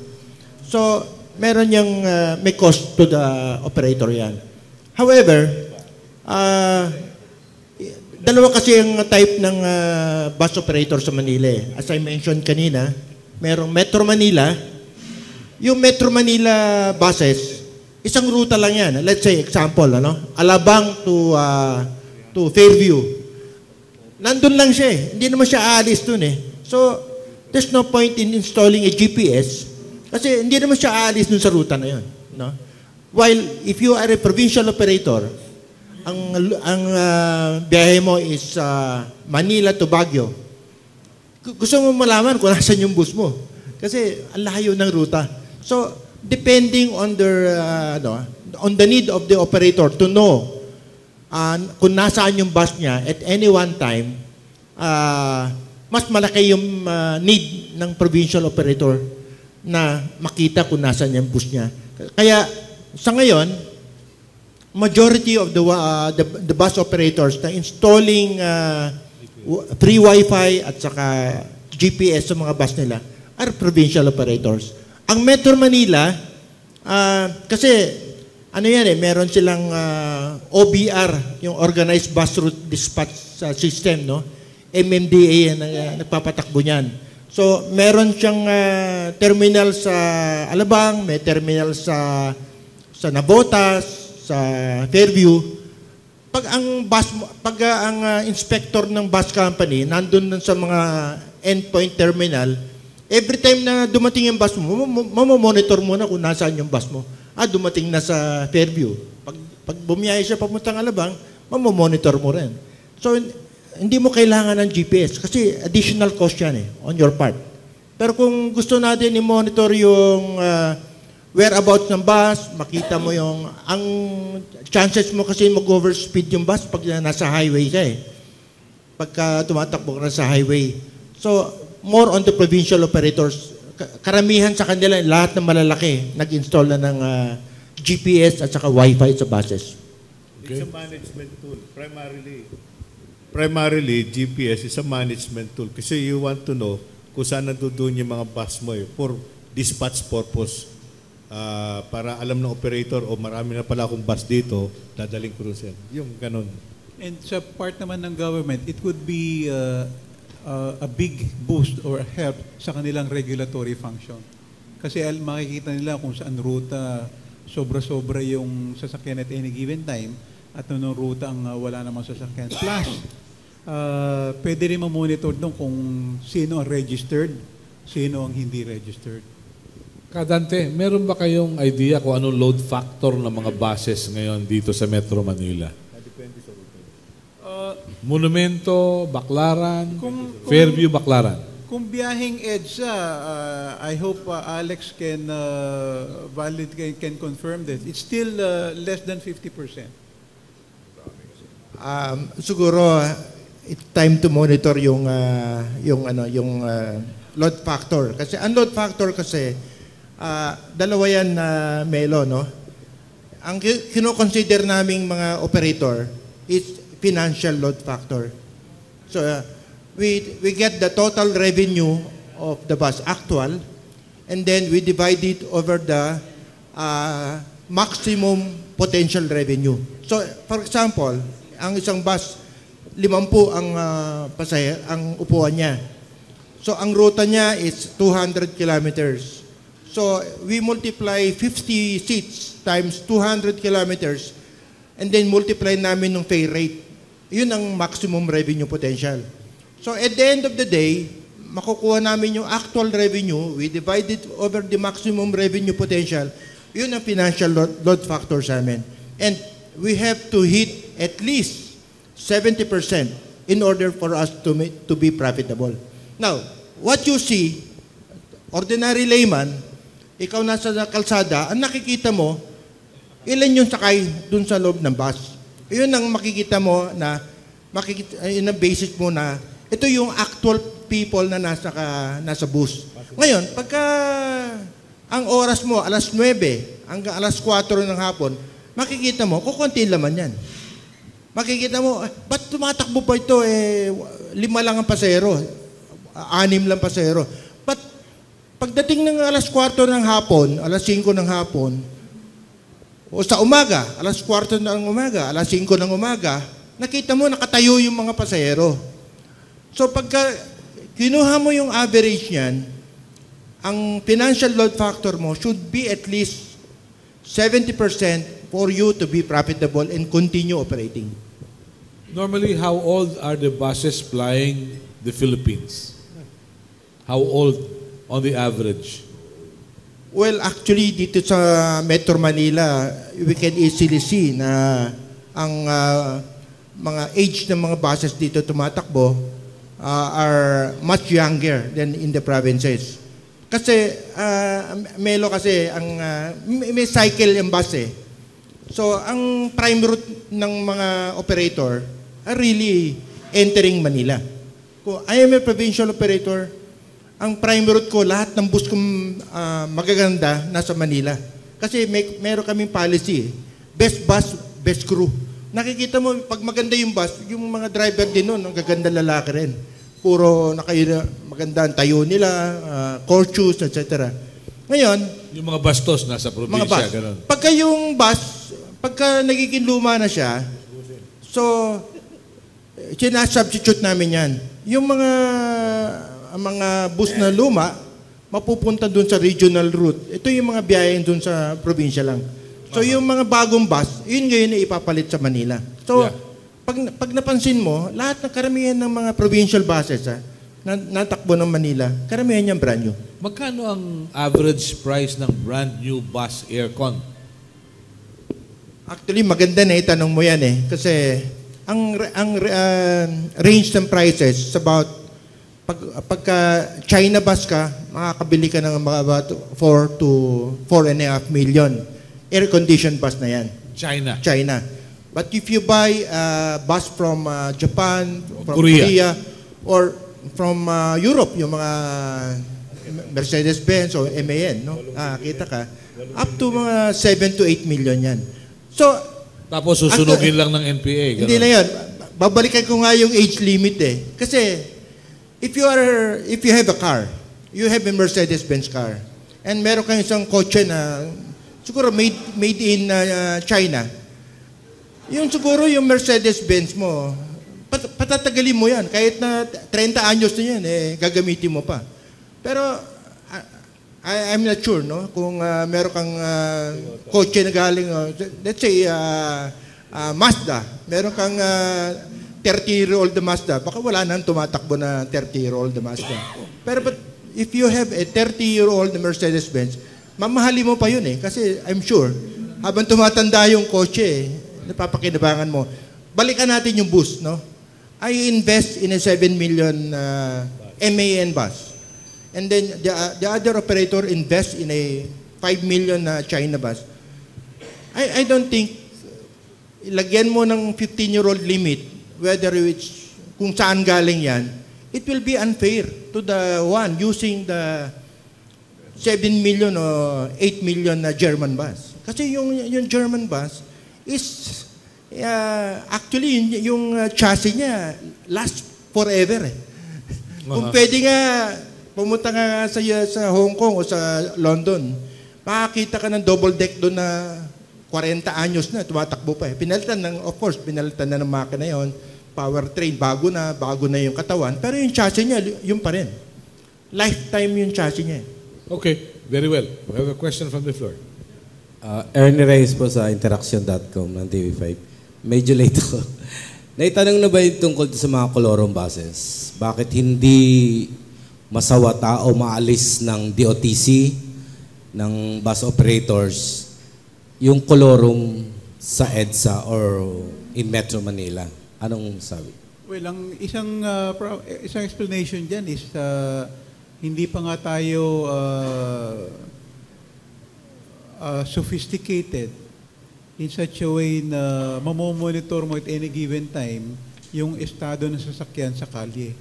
So, meron yung may cost to the operator yan. However, dalawa kasi yung type ng bus operator sa Manila. As I mentioned kanina, merong Metro Manila. Yung Metro Manila buses, isang ruta lang yan. Let's say, example, Alabang to Fairview. Nandun lang siya eh. Hindi naman siya aalis dun eh. So, there's no point in installing a GPS kasi hindi naman siya aalis dun sa ruta na yun. No? While, if you are a provincial operator, ang biyahe mo is Manila to Baguio, gusto mo malaman kung nasan yung bus mo. Kasi ang layo ng ruta. So, depending on on the need of the operator to know kung nasaan yung bus niya at any one time, mas malaki yung need ng provincial operator na makita kung nasaan yung bus niya. Kaya sa ngayon, majority of the bus operators na installing free Wi-Fi at saka GPS sa mga bus nila are provincial operators. Ang Metro Manila, kasi meron silang OBR, yung Organized Bus Route Dispatch System, no? MMDA ang nagpapatakbo niyan. So, meron siyang terminal sa Alabang, may terminal sa Navotas, sa Fairview. Pag ang inspector ng bus company nandun sa mga endpoint terminal, every time na dumating yung bus mo, mamomonitor mo na kung nasaan yung bus mo. Dumating na sa Fairview. Pag bumiyahe siya papuntang Alabang, mamomonitor mo rin. So, hindi mo kailangan ng GPS kasi additional cost yan on your part. Pero kung gusto natin i-monitor yung whereabouts ng bus, makita mo ang chances mo kasi mag-overspeed yung bus pag nasa highway ka pagka tumatakbo ka na sa highway. So, more on the provincial operators. Karamihan sa kanila, lahat ng malalaki, nag-install na ng GPS at saka Wi-Fi sa buses. Okay. It's a management tool. Primarily, GPS is a management tool kasi you want to know kung saan nandoon yung mga bus mo for dispatch purpose. Para alam ng operator, marami na pala akong bus dito, dadaling ko rin. Yung ganun. And sa part naman ng government, it could be a big boost or help sa kanilang regulatory function. Kasi makikita nila kung saan ruta sobra-sobra yung sasakyan at any given time at anong ruta ang wala namang sasakyan. Plus, pwede rin ma-monitor doon kung sino ang registered, sino ang hindi registered. Kadante, meron ba kayong idea kung anong load factor ng mga buses ngayon dito sa Metro Manila? Monumento, Baclaran, Fairview, Baclaran. Kung biyaheng EDSA, I hope Alex can can confirm this. It's still less than 50%. Siguro it's time to monitor yung load factor. Kasi ang load factor kasi dalawa yan na Melo, no? Ang kino-consider naming mga operator is financial load factor. So we get the total revenue of the bus actual, and then we divide it over the maximum potential revenue. So for example, ang isang bus 50 ang ang upuan niya. So ang ruta niya is 200 kilometers. So we multiply 50 seats times 200 kilometers and then multiply namin ng fare rate. Yun ang maximum revenue potential. So at the end of the day, makukuha namin yung actual revenue, we divide it over the maximum revenue potential, yun ang financial load factor sa amin. And we have to hit at least 70% in order for us to be profitable. Now, what you see, ordinary layman, ikaw nasa kalsada, ang nakikita mo, ilan yung sakay dun sa loob ng bus. Yun ang makikita mo na, yun ang basic mo na, ito yung actual people na nasa bus. Ngayon, pagka ang oras mo, alas 9 hanggang alas 4 ng hapon, makikita mo, kukunti laman yan. Makikita mo, ba't tumatakbo pa ito? 5 lang ang pasero, 6 lang pasero. But pagdating ng alas 4 ng hapon, alas 5 ng hapon, o sa umaga, alas 4 ng umaga, alas 5 ng umaga, nakita mo nakatayo yung mga pasahero. So pagka kinuha mo yung average niyan, ang financial load factor mo should be at least 70% for you to be profitable and continue operating. Normally, how old are the buses flying the Philippines? How old on the average? Well, actually, dito sa Metro Manila, we can easily see na ang mga age ng mga buses dito tumatakbo are much younger than in the provinces. Kasi, Melo kasi, may cycle yung bus eh. So, ang prime route ng mga operator are really entering Manila. Kung I am a provincial operator, ang prime route ko, lahat ng bus kong magaganda nasa Manila. Kasi meron kaming policy, best bus, best crew. Nakikita mo, pag maganda yung bus, yung mga driver din nun, ang gaganda lalaki rin. Puro maganda ang tayo nila, court shoes, etc. Ngayon, yung mga bastos nasa probinsya, ganun. Pagka yung bus, pagka nagiging luma na siya, so, sinasubstitute namin yan. Yung mga bus na luma, mapupunta dun sa regional route. Ito yung mga biyahe dun sa probinsya lang. So, yung mga bagong bus, yun ngayon na ipapalit sa Manila. So, pag napansin mo, lahat ng karamihan ng mga provincial buses na natakbo ng Manila, karamihan niyang brand new. Magkano ang average price ng brand new bus aircon? Actually, maganda na itanong mo yan eh. Kasi ang range ng prices is about pagka China bus ka, makakabili ka ng mga about 4 to 4.5 million. Air-conditioned bus na yan. China. But if you buy a bus from Japan, from Korea, or from Europe, yung mga Mercedes-Benz o MAN, no? Kita ka, up to mga 7 to 8 million yan. So, tapos susunugin lang ng NPA. Ganun. Hindi na yan. Babalikan ko nga yung age limit eh. Kasi, if you have a car, you have a Mercedes-Benz car, and meron kang isang kotse na siguro made in China, yung siguro yung Mercedes-Benz mo, patatagalin mo yan. Kahit na 30 anyos na yan, gagamitin mo pa. Pero, I'm not sure, no? Kung meron kang kotse na galing, let's say, Mazda. Meron kang 30-year-old Mazda. Baka wala nang tumatakbo na 30-year-old Mazda. Pero but if you have a 30-year-old Mercedes-Benz, mamahali mo pa yun eh. Kasi I'm sure, habang tumatanda yung kotse, napapakinabangan mo. Balikan natin yung bus, no? I invest in a 7 million MAN bus. And then the other operator invests in a 5 million China bus. I don't think ilagyan mo ng 15-year-old limit, whether it's, kung saan galing yan, it will be unfair to the one using the 7 million or 8 million na German bus. Kasi yung German bus is actually yung chassis niya last forever. Kung pwede nga pumunta nga sa Hong Kong o sa London, makakita ka ng double deck doon na 40 anyos na, tumatakbo pa. Pinalitan na ng makina yon, powertrain, bago na yung katawan, pero yung chassis niya, yun pa rin. Lifetime yung chassis niya. Okay, very well. We have a question from the floor. Ernie Reyes po sa Interaction.com ng TV5. Medyo late ako. Naitanong na ba yung tungkol sa mga kolorong buses? Bakit hindi masawata o maalis ng DOTC, ng bus operators, yung kolorum sa EDSA or in Metro Manila? Anong sabi? Well, ang isang explanation dyan is hindi pa nga tayo sophisticated in such a way na mamomonitor mo at any given time yung estado ng sasakyan sa kalye.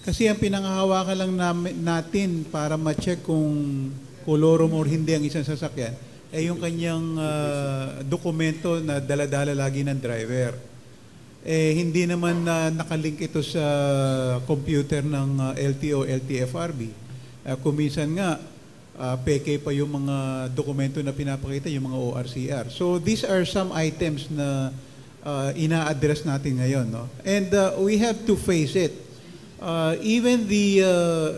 Kasi ang pinangahawakan lang natin para ma-check kung kolorum or hindi ang isang sasakyan ay yung kanyang dokumento na dala-dala lagi ng driver. Hindi naman nakalink ito sa computer ng LTO, LTFRB. Kung minsan nga, peke pa yung mga dokumento na pinapakita, yung mga ORCR. So these are some items na ina-address natin ngayon. No? And we have to face it. Even the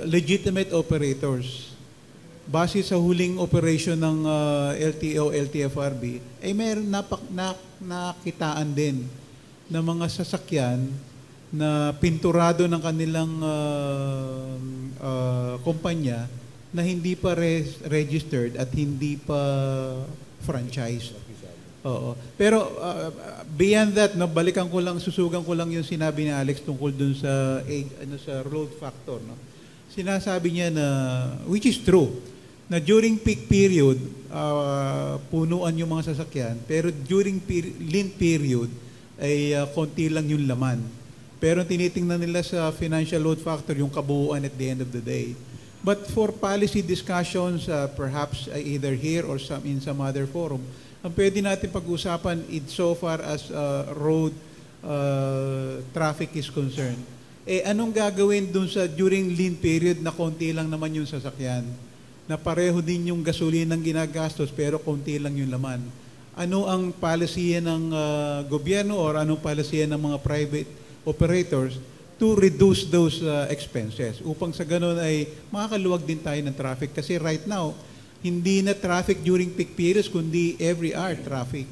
legitimate operators, base sa huling operation ng LTO, LTFRB, ay mayroon nakitaan din ng mga sasakyan na pinturado ng kanilang kumpanya na hindi pa registered at hindi pa franchised. Oo. Pero beyond that, no, susugan ko lang yung sinabi ni Alex tungkol dun sa sa load factor, no. Sinasabi niya na, which is true, na during peak period, punuan yung mga sasakyan, pero during lean period, ay konti lang yung laman. Pero tinitingnan nila sa financial load factor yung kabuuan at the end of the day. But for policy discussions, perhaps either here or in some other forum, ang pwede natin pag-usapan insofar as road traffic is concerned. Anong gagawin dun sa during lean period na konti lang naman yung sasakyan? Na pareho din yung gasolina ng ginagastos pero konti lang yung laman. Ano ang policy ng gobyerno or anong policy ng mga private operators to reduce those expenses upang sa ganun ay makakaluwag din tayo ng traffic kasi right now hindi na traffic during peak periods kundi every hour traffic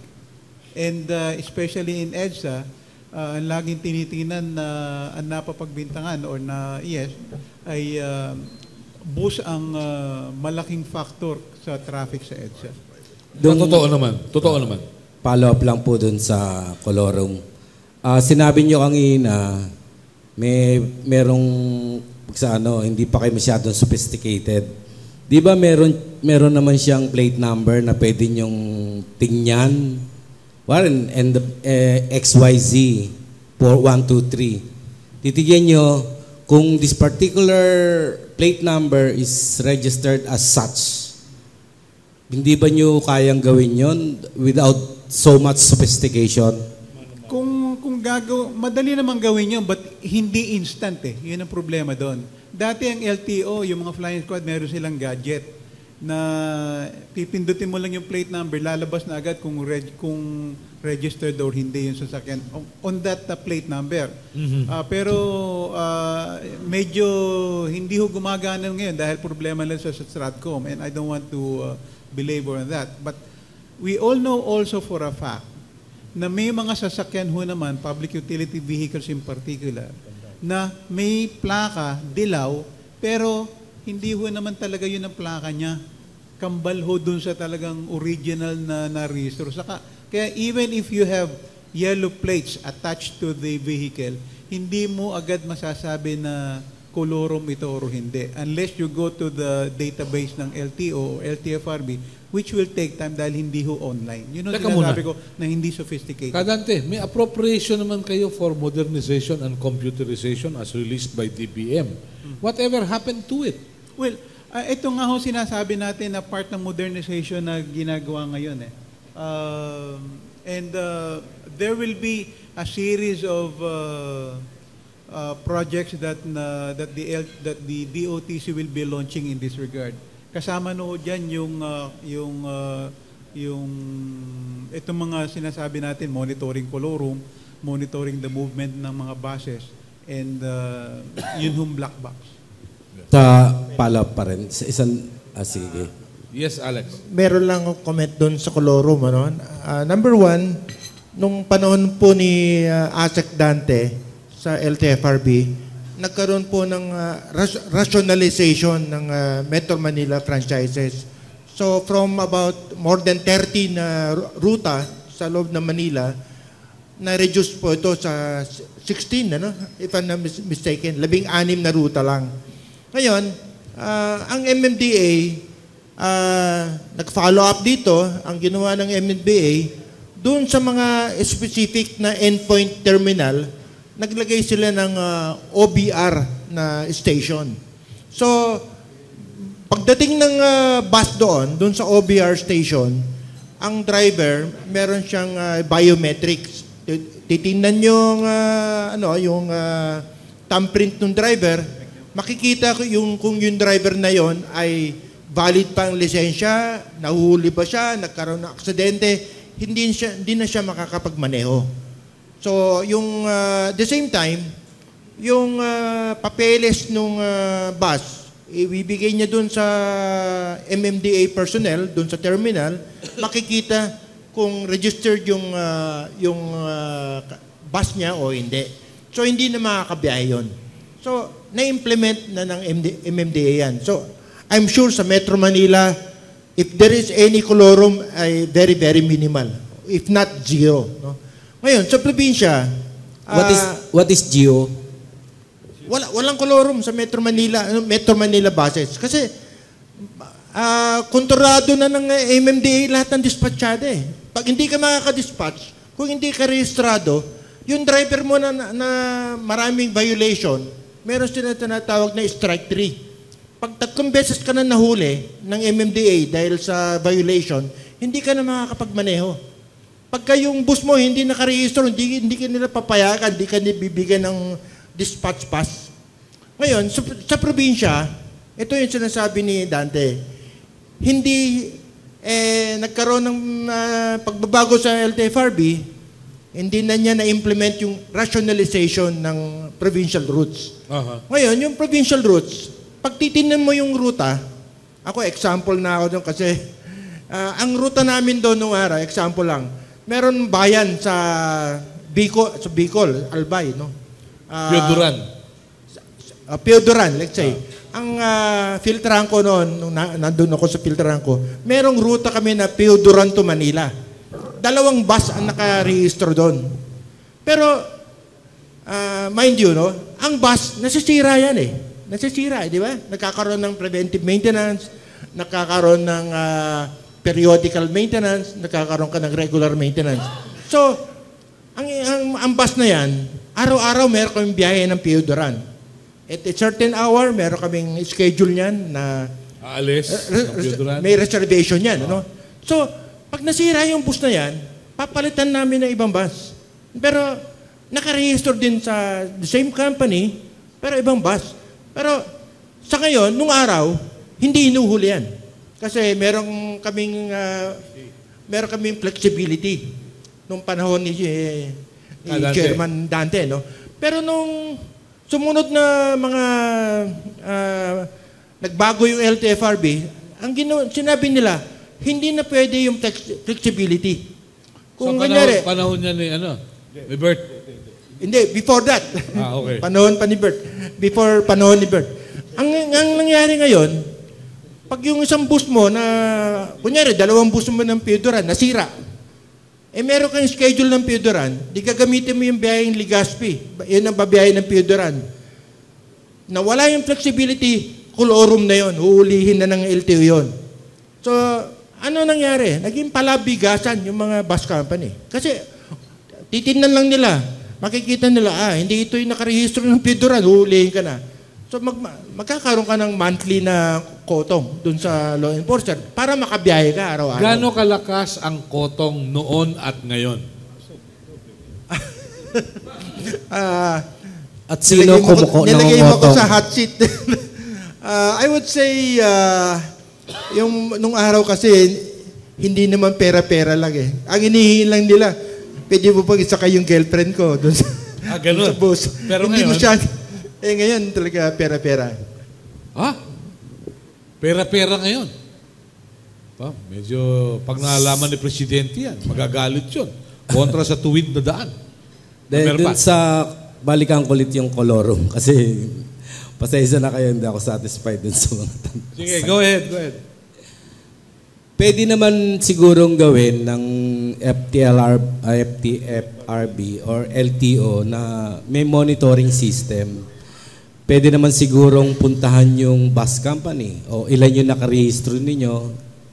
and especially in EDSA ang laging tinitingnan na ang napapagbintangan or na ay bus ang malaking factor sa traffic sa EDSA. Totoo naman. Follow up lang po dun sa kolorum. Sinabi nyo kanina merong sa hindi pa kayo masyadong sophisticated. Di ba meron naman siyang plate number na pwede nyong tingnan? Warren, and XYZ 4123. Titigyan nyo kung this particular plate number is registered as such. Hindi ba nyo kayang gawin yon without so much sophistication? Madali namang gawin yun, but hindi instant eh. Yun ang problema doon. Dati ang LTO, yung mga flying squad, meron silang gadget na pipindutin mo lang yung plate number, lalabas na agad kung registered or hindi yung sasakyan on that plate number. Pero medyo hindi ho gumagana ngayon dahil problema lang sa Stratcom and I don't want to belabor on that. But we all know also for a fact na may mga sasakyan ho naman, public utility vehicles in particular, na may plaka, dilaw, pero hindi ho naman talaga yun ang plaka niya. Kambal ho dun sa talagang original na rehistro. Kaya even if you have yellow plates attached to the vehicle, hindi mo agad masasabi na kolorum ito o hindi. Unless you go to the database ng LTO o LTFRB which will take time dahil hindi ho online. Yun ang Teka muna. sinasabi ko na hindi sophisticated. Kadante, may appropriation naman kayo for modernization and computerization as released by DBM. Whatever happened to it? Well, ito nga ho sinasabi natin na part ng modernization na ginagawa ngayon eh. There will be a series of projects that the DOTC will be launching in this regard. Kasama no diyan yung itong mga sinasabi natin, monitoring colorum, monitoring the movement ng mga buses, and yun hong black box. Sa follow-up pa rin, sa isang, sige. Yes, Alex. Meron lang akong comment doon sa colorum. Ano? Number one, nung panahon po ni Asek Dante sa LTFRB, nagkaroon po ng rationalization ng Metro Manila franchises. So from about more than 30 na ruta sa loob ng Manila, na-reduce po ito sa 16, ano? If I'm not mistaken, 16 na ruta lang. Ngayon, ang MMDA, nag-follow up dito, ang ginawa ng MMDA, doon sa mga specific na endpoint terminal, naglagay sila ng OBR na station. So, pagdating ng bus doon sa OBR station, ang driver, meron siyang biometrics. Titingnan yung thumbprint ng driver, makikita ko kung yung driver na yon ay valid pa ang lisensya, nahuhuli ba siya, nagkaroon ng aksidente, hindi na siya makakapagmaneho. So, the same time, yung papeles ng bus, ibibigay niya dun sa MMDA personnel, dun sa terminal, makikita kung registered yung bus niya o hindi. So, hindi na makakabiyahe yun. So, na-implement na ng MMDA yan. So, I'm sure sa Metro Manila, if there is any colorum, ay very, very minimal. If not, zero. No? Ngayon, sa probinsya, What is Geo? walang colorum sa Metro Manila buses. Kasi, kontrolado na ng MMDA lahat ng dispatchada eh. Pag hindi ka makaka-dispatch, kung hindi ka rehistrado, yung driver mo na maraming violation, meron sila tinatawag na strike 3. Pag 3 beses ka na nahuli ng MMDA dahil sa violation, hindi ka na makakapagmaneho. Pagka yung bus mo hindi nakarehistro, hindi ka nila papayagan, hindi ka nibibigyan ng dispatch pass. Ngayon, sa probinsya, ito yung sinasabi ni Dante, hindi nagkaroon ng pagbabago sa LTFRB, hindi na niya na-implement yung rationalization ng provincial routes. Ngayon, yung provincial routes, pag titingnan mo yung ruta, ako example na ako doon kasi ang ruta namin doon nung araw, example lang, meron bayan sa Bicol, Albay, no? Pioduran, let's say. Ang filtran ko noon, nung nandun ako sa filtran ko, merong ruta kami na Pioduran to Manila. 2 bus ang nakarehistro doon. Pero, mind you, no? Ang bus, nasisira yan eh. Nasisira, di ba? Nagkakaroon ng preventive maintenance, nagkakaroon ng periodical maintenance, nagkakaroon ka ng regular maintenance. So, ang bus na yan, araw-araw meron kaming biyahe ng Pioduran. At a certain hour, meron kaming schedule niyan na may reservation yan. Ano? So, pag nasira yung bus na yan, papalitan namin ng ibang bus. Pero, nakaregister din sa the same company, pero ibang bus. Pero, sa ngayon, nung araw, hindi inuhuli yan. Kasi meron kaming flexibility nung panahon ni Chairman Dante, no? Pero nung sumunod na mga nagbago yung LTFRB, sinabi nila, hindi na pwede yung flexibility. Kung panahon niya ni Bert? Hindi, before that. Okay. Panahon pa ni Bert. Before panahon ni Bert. Ang nangyari ngayon, pag yung isang bus mo na, kunyari, 2 bus mo ng Pioduran, nasira. Meron kang schedule ng Pioduran, di gagamitin mo yung biyaheng Legazpi. Yun ang babiyahe ng Pioduran. Nawala yung flexibility, colorum na yon, huulihin na ng LTO yon. So, ano nangyari? Naging palabigasan yung mga bus company. Kasi titingnan lang nila, makikita nila, hindi ito yung nakarehistro ng PIDORAN, hulihin ka na. So magkakaroon ka ng monthly na kotong dun sa law enforcer para makabiyahe ka araw-araw. Gaano kalakas ang kotong noon at ngayon? At sino nilagay mo ko nangungotong? sa hot seat. I would say, yung nung araw kasi, hindi naman pera-pera lang eh. Ang inihiin lang nila, pwede mo pag isakay yung girlfriend ko doon sa, ganun. sa bus. Pero hindi ngayon, mo siya, ngayon talaga pera-pera. Pera-pera ngayon. Medyo, pag nalaman ni Presidente yan, magagalit yun. Kontra sa tuwid na daan. Dun sa balikan ko ulit yung colorum kasi pasensya na kayo, hindi ako satisfied dun sa mga tanong. Sige, go ahead. Pwede naman sigurong gawin ng FTFRB or LTO na may monitoring system. Pwede naman sigurong puntahan yung bus company o ilan yung nakarehistro ninyo,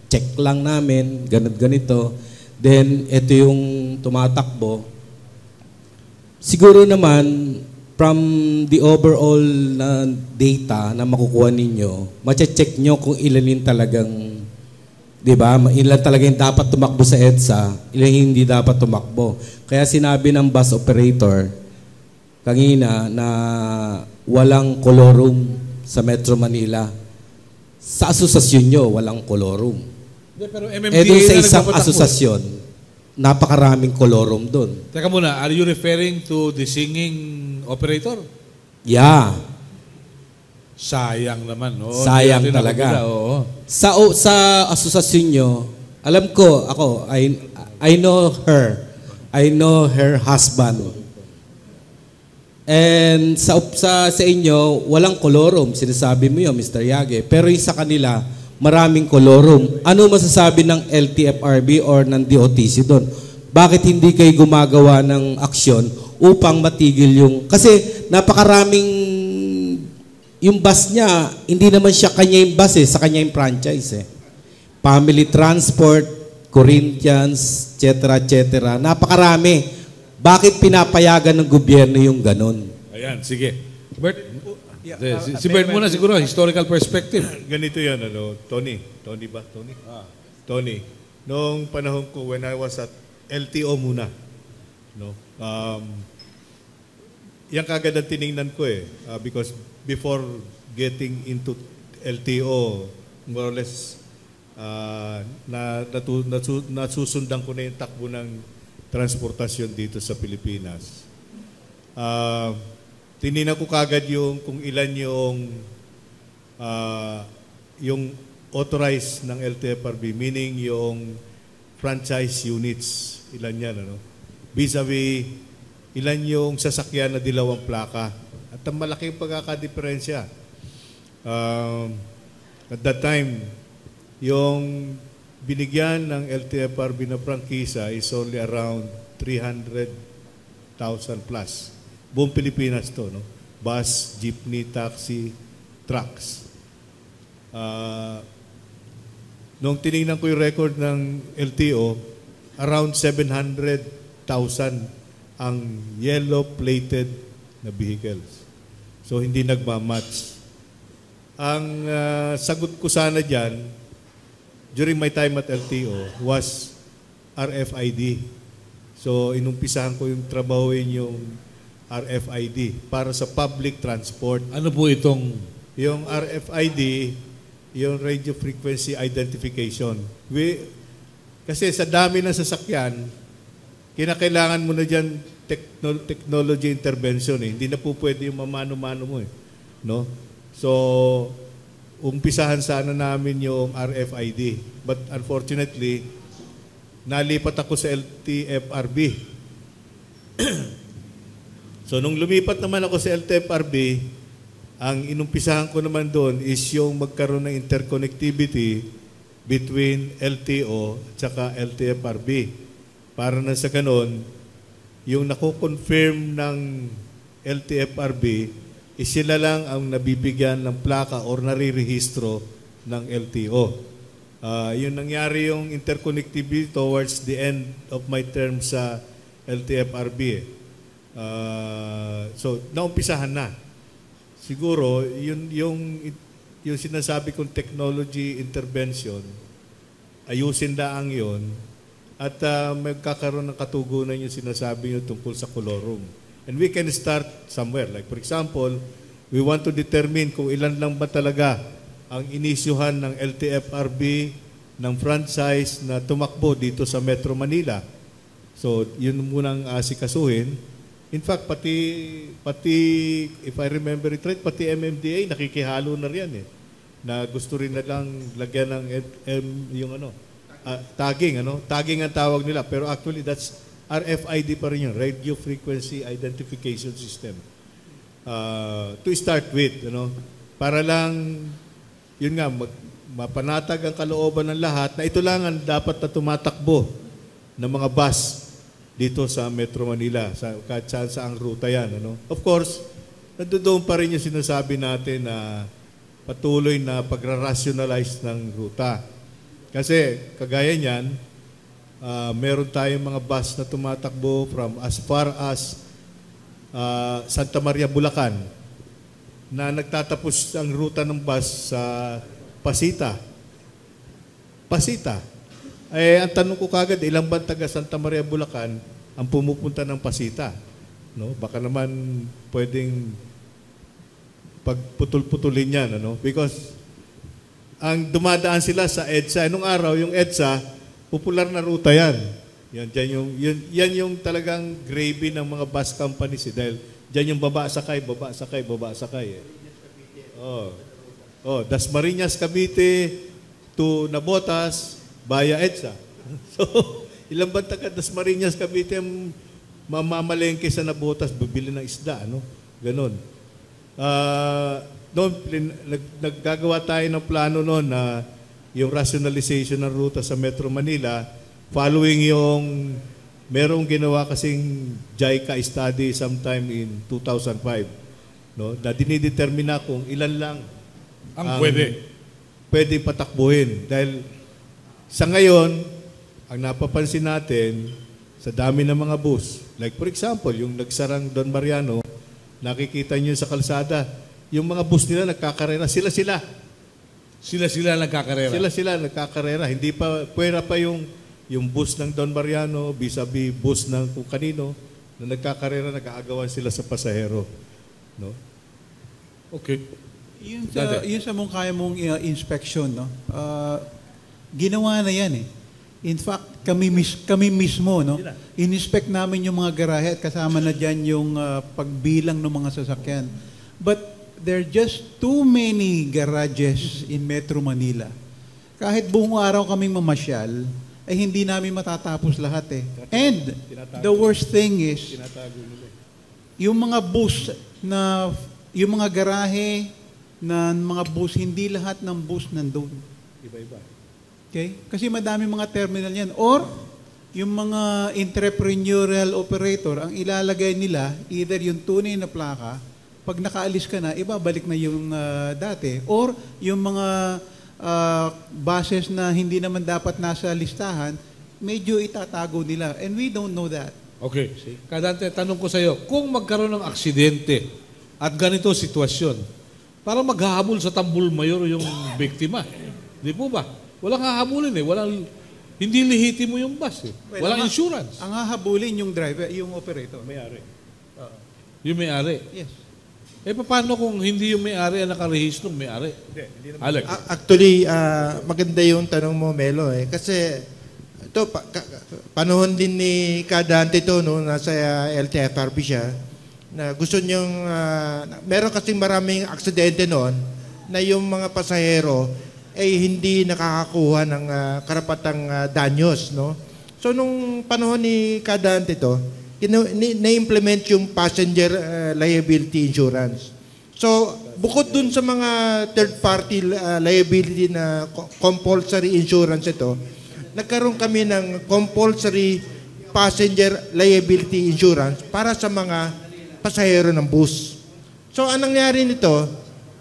check lang namin, ganito. Then, ito yung tumatakbo. Siguro naman, from the overall na data na makukuha ninyo, mache-check nyo kung ilan yung talagang, di ba, ilan talaga yung dapat tumakbo sa EDSA, ilan yung hindi dapat tumakbo. Kaya sinabi ng bus operator kanina na walang colorum sa Metro Manila. Sa asosasyon nyo, walang colorum. Pero MMDA Doon sa na isang nagpapatakbo. asosasyon, napakaraming colorum doon. Teka muna, are you referring to the singing operator? Yeah. Sayang naman. No? Sayang Hindi natin talaga. nakapila, oo. Sa asosasyon nyo, alam ko, I know her. I know her husband. And sa inyo, walang colorum. Sinasabi mo yun, Mr. Yage. Pero yung sa kanila, maraming colorum. Ano masasabi ng LTFRB or ng DOTC doon? Bakit hindi kayo gumagawa ng aksyon upang matigil yung... Kasi napakaraming... Yung bus niya, hindi naman siya kanya yung bus sa kanya yung franchise Family Transport, Corinthians, etc. Napakarami. Bakit pinapayagan ng gobyerno yung ganun? Ayan, sige. Bert, si Bert muna siguro, historical perspective. Ganito yan, Tony. Tony ba? Tony? Tony. Noong panahon ko, when I was at LTO muna, yan kagad ang tinignan ko because before getting into LTO, more or less, nasusundan ko na yung takbo ng transportasyon dito sa Pilipinas. Tinignan ko kagad kung ilan yung authorized ng LTFRB, meaning yung franchise units, ilan yan, vis-a-vis, ilan yung sasakyan na dilawang plaka. At ang malaking pagkakadiferensya. At that time, yung binigyan ng LTFRB na prangkisa is only around 300,000 plus. Buong Pilipinas to, bus, jeepney, taxi, trucks. Nung tinignan ko yung record ng LTO, around 700,000 ang yellow-plated na vehicles. So, hindi nagmamatch. Ang sagot ko sana dyan, during my time at LTO, was RFID. So, inumpisahan ko yung trabahuin yung RFID para sa public transport. Ano po itong... Yung RFID, yung radio frequency identification. Kasi sa dami ng sasakyan, kinakailangan mo na dyan technology intervention. Hindi na po pwede yung mamano-mano mo. So, umpisahan sana namin yung RFID. But unfortunately, nalipat ako sa LTFRB. So, nung lumipat naman ako sa LTFRB, ang inumpisahan ko naman doon is yung magkaroon ng interconnectivity between LTO at saka LTFRB. Para na sa ganon, yung nako-confirm ng LTFRB is sila lang ang nabibigyan ng plaka or narirehistro ng LTO. Yung nangyari yung interconnectivity towards the end of my term sa LTFRB. So, naumpisahan na. Siguro, yung sinasabi kong technology intervention, ayusin daang yon at magkakaroon ng katugunan yung sinasabi nyo tungkol sa colorum. And we can start somewhere. Like for example, we want to determine kung ilan lang ba talaga ang inisyuhan ng LTFRB ng franchise na tumakbo dito sa Metro Manila. So, yun munang asikasuhin. In fact, pati if I remember it right, pati MMDA nakikihalo na riyan na gusto rin na lang lagyan ng tagging, tagging ang tawag nila. Pero actually, that's RFID pa rin yun, Radio Frequency Identification System. To start with, para lang, yun nga, mapanatag ang kalooban ng lahat na ito lang ang dapat na tumatakbo ng mga bus dito sa Metro Manila, kahit saan ang ruta yan. Of course, nandoon pa rin yung sinasabi natin na patuloy na pagra-rationalize ng ruta. Kasi kagaya niyan, meron tayong mga bus na tumatakbo from as far as Santa Maria, Bulacan, na nagtatapos ang ruta ng bus sa Pasita. Ang tanong ko kagad, ilang ba taga Santa Maria, Bulacan ang pumupunta ng Pasita? Baka naman pwedeng pagputol-putulin yan. Because ang dumadaan sila sa EDSA, nung araw, yung EDSA, popular na ruta yan. Yan yung talagang gravy ng mga bus companies. Dahil dyan yung baba-sakay. Dasmariñas, Cavite to Nabotas via EDSA. So, ilang ba taga Dasmariñas, Cavite ang mamamalengke sa Nabotas, bibili ng isda, Ganon. Naggagawa tayo ng plano noon na yung rationalization ng ruta sa Metro Manila following yung merong ginawa kasing JICA study sometime in 2005 na dinidetermina kung ilan lang ang pwede patakbuhin. Dahil sa ngayon, ang napapansin natin sa dami ng mga bus, like for example, yung nagsarang Don Mariano, nakikita nyo sa kalsada, yung mga bus nila nagkakarera, sila-sila nagkakarera. Hindi pa, pwera pa yung bus ng Don Mariano, vis-a-vis bus ng kung kanino, na nagkakarera, nag-aagawan sila sa pasahero. Okay. Yun sa mong kaya mong inspection, ginawa na yan In fact, kami mismo, in-inspect namin yung mga garahe at kasama na dyan yung pagbilang ng mga sasakyan. But there are just too many garages in Metro Manila. Kahit buong araw kaming mamasyal, ay hindi namin matatapos lahat And the worst thing is, yung mga bus na, yung mga garahe na mga bus, hindi lahat ng bus nandun. Iba-iba. Okay? Kasi madami mga terminal yan. Or, yung mga entrepreneurial operator, ang ilalagay nila, either yung tunay na plaka, pag nakaalis ka na, ibabalik na yung dati. Or, yung mga buses na hindi naman dapat nasa listahan, medyo itatago nila. And we don't know that. Okay. Kadante, tanong ko sa iyo, kung magkaroon ng aksidente at ganito sitwasyon, para maghahabol sa Tambul Mayor yung biktima. Di po ba? Walang hahabulin Walang, hindi lihitimo yung bus Walang insurance. Ang hahabulin yung driver, yung operator. May-ari. Yung may-ari? Yes. Paano kung hindi yung may-ari ang nakarehistong may-ari? Hindi naman. Alex. Actually, maganda yung tanong mo, Melo. Kasi ito, panahon din ni Kadante ito, nasa LTFRB siya, na gusto niyong, meron kasing maraming aksidente noon na yung mga pasahero ay hindi nakakakuha ng karapatang danyos. So, nung panahon ni Kadante ito, na-implement yung passenger liability insurance. So, bukod dun sa mga third-party liability na compulsory insurance ito, nagkaroon kami ng compulsory passenger liability insurance para sa mga pasahero ng bus. So, anong nangyari nito,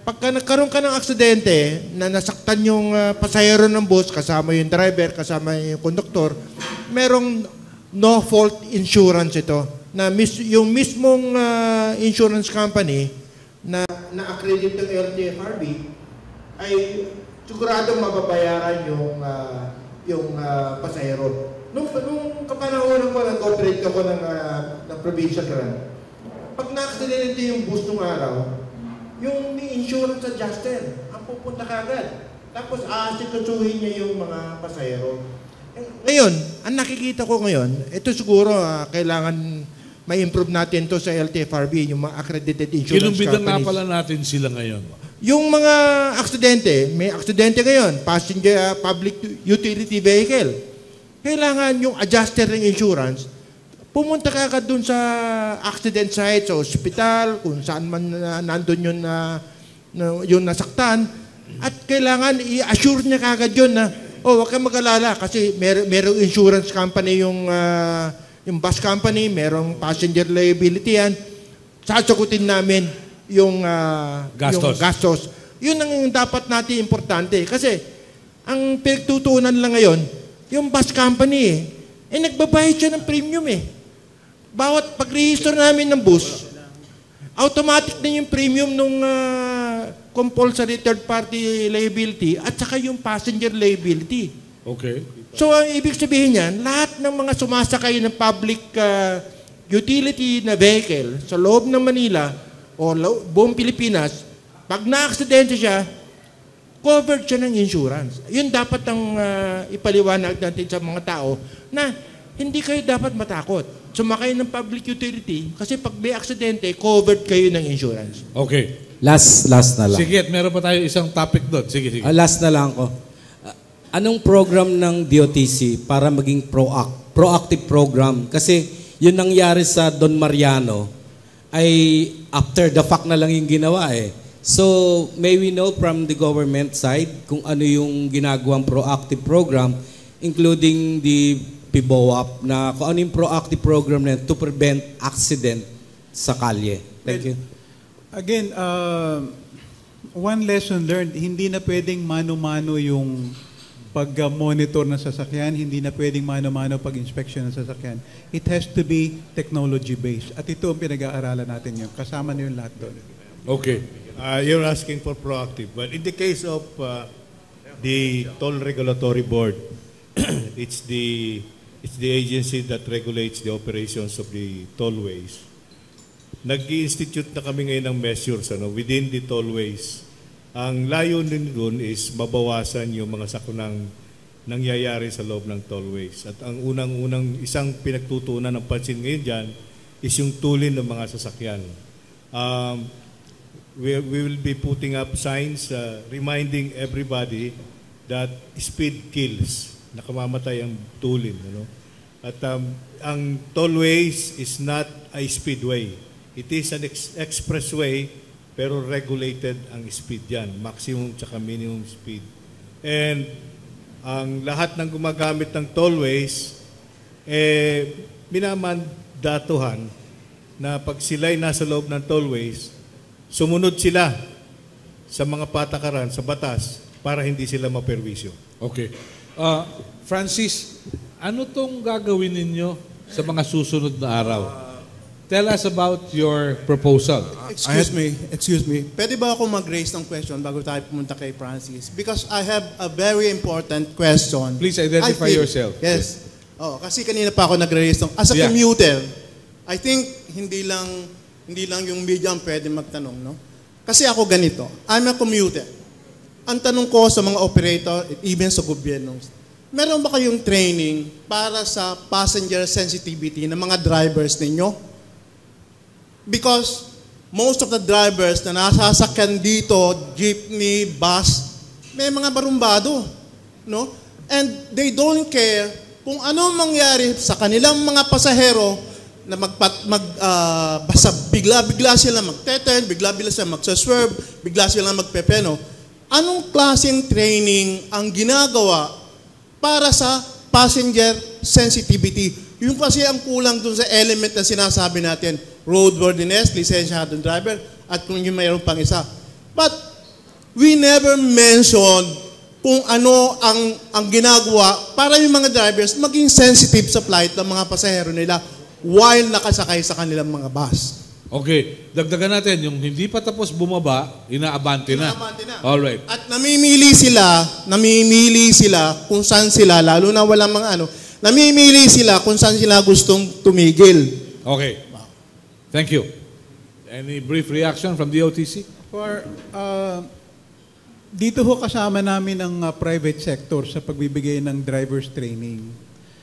pagka nagkaroon ka ng aksidente na nasaktan yung pasahero ng bus, kasama yung driver, kasama yung konduktor, merong no-fault insurance ito. Na yung mismong insurance company na accredit ng LTFRB ay siguradong mababayaran yung pasahero. Nung kapanahonan ko, nag-operate ako ng provincial run, pag na-accidente yung bus nung araw, yung insurance adjuster, ang pupunta kagad. Tapos aasikasuhin niya yung mga pasahero. Ngayon, ang nakikita ko ngayon, ito siguro kailangan may improve natin to sa LTFRB, yung mga accredited insurance Kinumbidan companies. nga pala natin sila ngayon. Yung mga aksidente, may aksidente ngayon, passenger public utility vehicle. Kailangan yung adjuster ng insurance, pumunta ka agad dun sa accident site, sa hospital, kung saan man nandun yung nasaktan, at kailangan i-assure niya kagad yun na, huwag kang mag-alala kasi merong insurance company yung bus company, merong passenger liability yan, sasagutin namin yung gastos. Yun ang dapat natin importante. Kasi, ang pinagtutuunan lang ngayon, yung bus company nagbabayad siya ng premium Bawat pag-register namin ng bus, automatic na yung premium nung compulsory third-party liability at saka yung passenger liability. Okay. So, ang ibig sabihin niyan, lahat ng mga sumasakay ng public utility na vehicle sa loob ng Manila o buong Pilipinas, pag na-aksidente siya, covered siya ng insurance. Yun dapat ang ipaliwanag natin sa mga tao na hindi kayo dapat matakot. Sumakay ng public utility kasi pag may aksidente, covered kayo ng insurance. Okay. Last na lang. Sige, at meron pa tayo isang topic doon. Sige. Last na lang ko. Anong program ng DOTC para maging proactive program? Kasi yun nangyari sa Don Mariano ay after the fact na lang yung ginawa So, may we know from the government side kung ano yung ginagawang proactive program, including the PBOAP, na kung ano yung proactive program na to prevent accident sa kalye. Thank you. Again, one lesson learned, hindi na pwedeng mano-mano yung pag-monitor ng sasakyan, hindi na pwedeng mano-mano pag-inspection ng sasakyan. It has to be technology-based. At ito ang pinag-aaralan natin yun. Kasama na yung lahat doon. Okay. You're asking for proactive. But in the case of the Toll Regulatory Board, it's the agency that regulates the operations of the tollways. Nag-i-institute na kami ngayon ng measures within the tollways. Ang layunin doon is mabawasan yung mga sakunang nangyayari sa loob ng tollways. At ang unang isang pinagtutuunan ng pansin ngayon dyan is yung tulin ng mga sasakyan. We will be putting up signs reminding everybody that speed kills. Nakamamatay ang tulin. At ang tollways is not a speedway. It is an expressway, pero regulated ang speed yan. Maximum tsaka minimum speed. And ang lahat ng gumagamit ng tollways, minamandatuhan na pag sila'y nasa loob ng tollways, sumunod sila sa mga patakaran, sa batas, para hindi sila maperwisyo. Okay. Francis, ano tong gagawin ninyo sa mga susunod na araw? Tell us about your proposal. Excuse me. Pwede ba ako mag-raise ng question bago tayo pumunta kay Francis? Because I have a very important question. Please identify yourself. Yes. Kasi kanina pa ako nag-raise ng... As a commuter, I think hindi lang yung media ang pwede magtanong, no? Kasi ako ganito. I'm a commuter. Ang tanong ko sa mga operator, even sa gobyerno, meron ba kayong training para sa passenger sensitivity ng mga drivers ninyo? Because most of the drivers na nasasakyan dito, jeepney, bus, may mga barumbado, no? And they don't care kung ano mangyari sa kanilang mga pasahero na basta bigla-bigla sila magte-turn, bigla-bigla sila magsaswerve, bigla sila magpepeno. Anong klaseng training ang ginagawa para sa passenger sensitivity? Yung kasi ang kulang dun sa element na sinasabi natin, roadworthiness, lisensyadong driver, at kung yung mayroon pang isa. But we never mentioned kung ano ang ginagawa para yung mga drivers maging sensitive sa flight ng mga pasahero nila while nakasakay sa kanilang mga bus. Okay, dagdagan natin, yung hindi pa tapos bumaba, inaabante na. Inaabante na. Alright. At namimili sila kung saan sila, lalo na walang mga namimili sila kung saan sila gustong tumigil. Okay. Thank you. Any brief reaction from the OTC? Dito ho kasama namin ang private sector sa pagbibigay ng driver's training.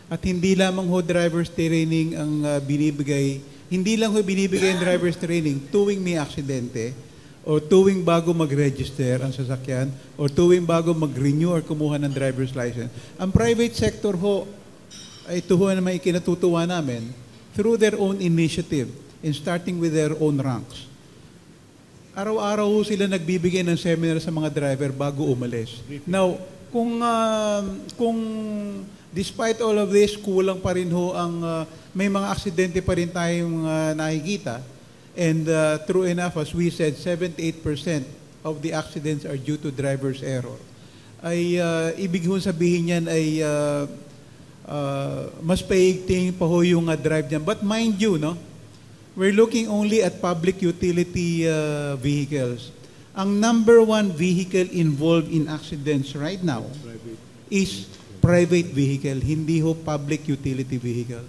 At hindi lamang ho driver's training ang binibigay, hindi lang ho binibigay ang driver's training tuwing may aksidente o tuwing bago mag-register ang sasakyan o tuwing bago mag-renew or kumuha ng driver's license. Ang private sector ho, ito ho naman ikinatutuwa namin through their own initiative and starting with their own ranks. Araw-araw ho sila nagbibigay ng seminar sa mga driver bago umalis. Now, kung despite all of this, kulang pa rin ho ang may mga aksidente pa rin tayong nakikita. And true enough, as we said, 78% of the accidents are due to driver's error. Ay ibig ho sabihin yan ay mas paigting pa ho yung drive niyan. But mind you, no, we're looking only at public utility vehicles. Ang number one vehicle involved in accidents right now is private vehicle, hindi ho public utility vehicle.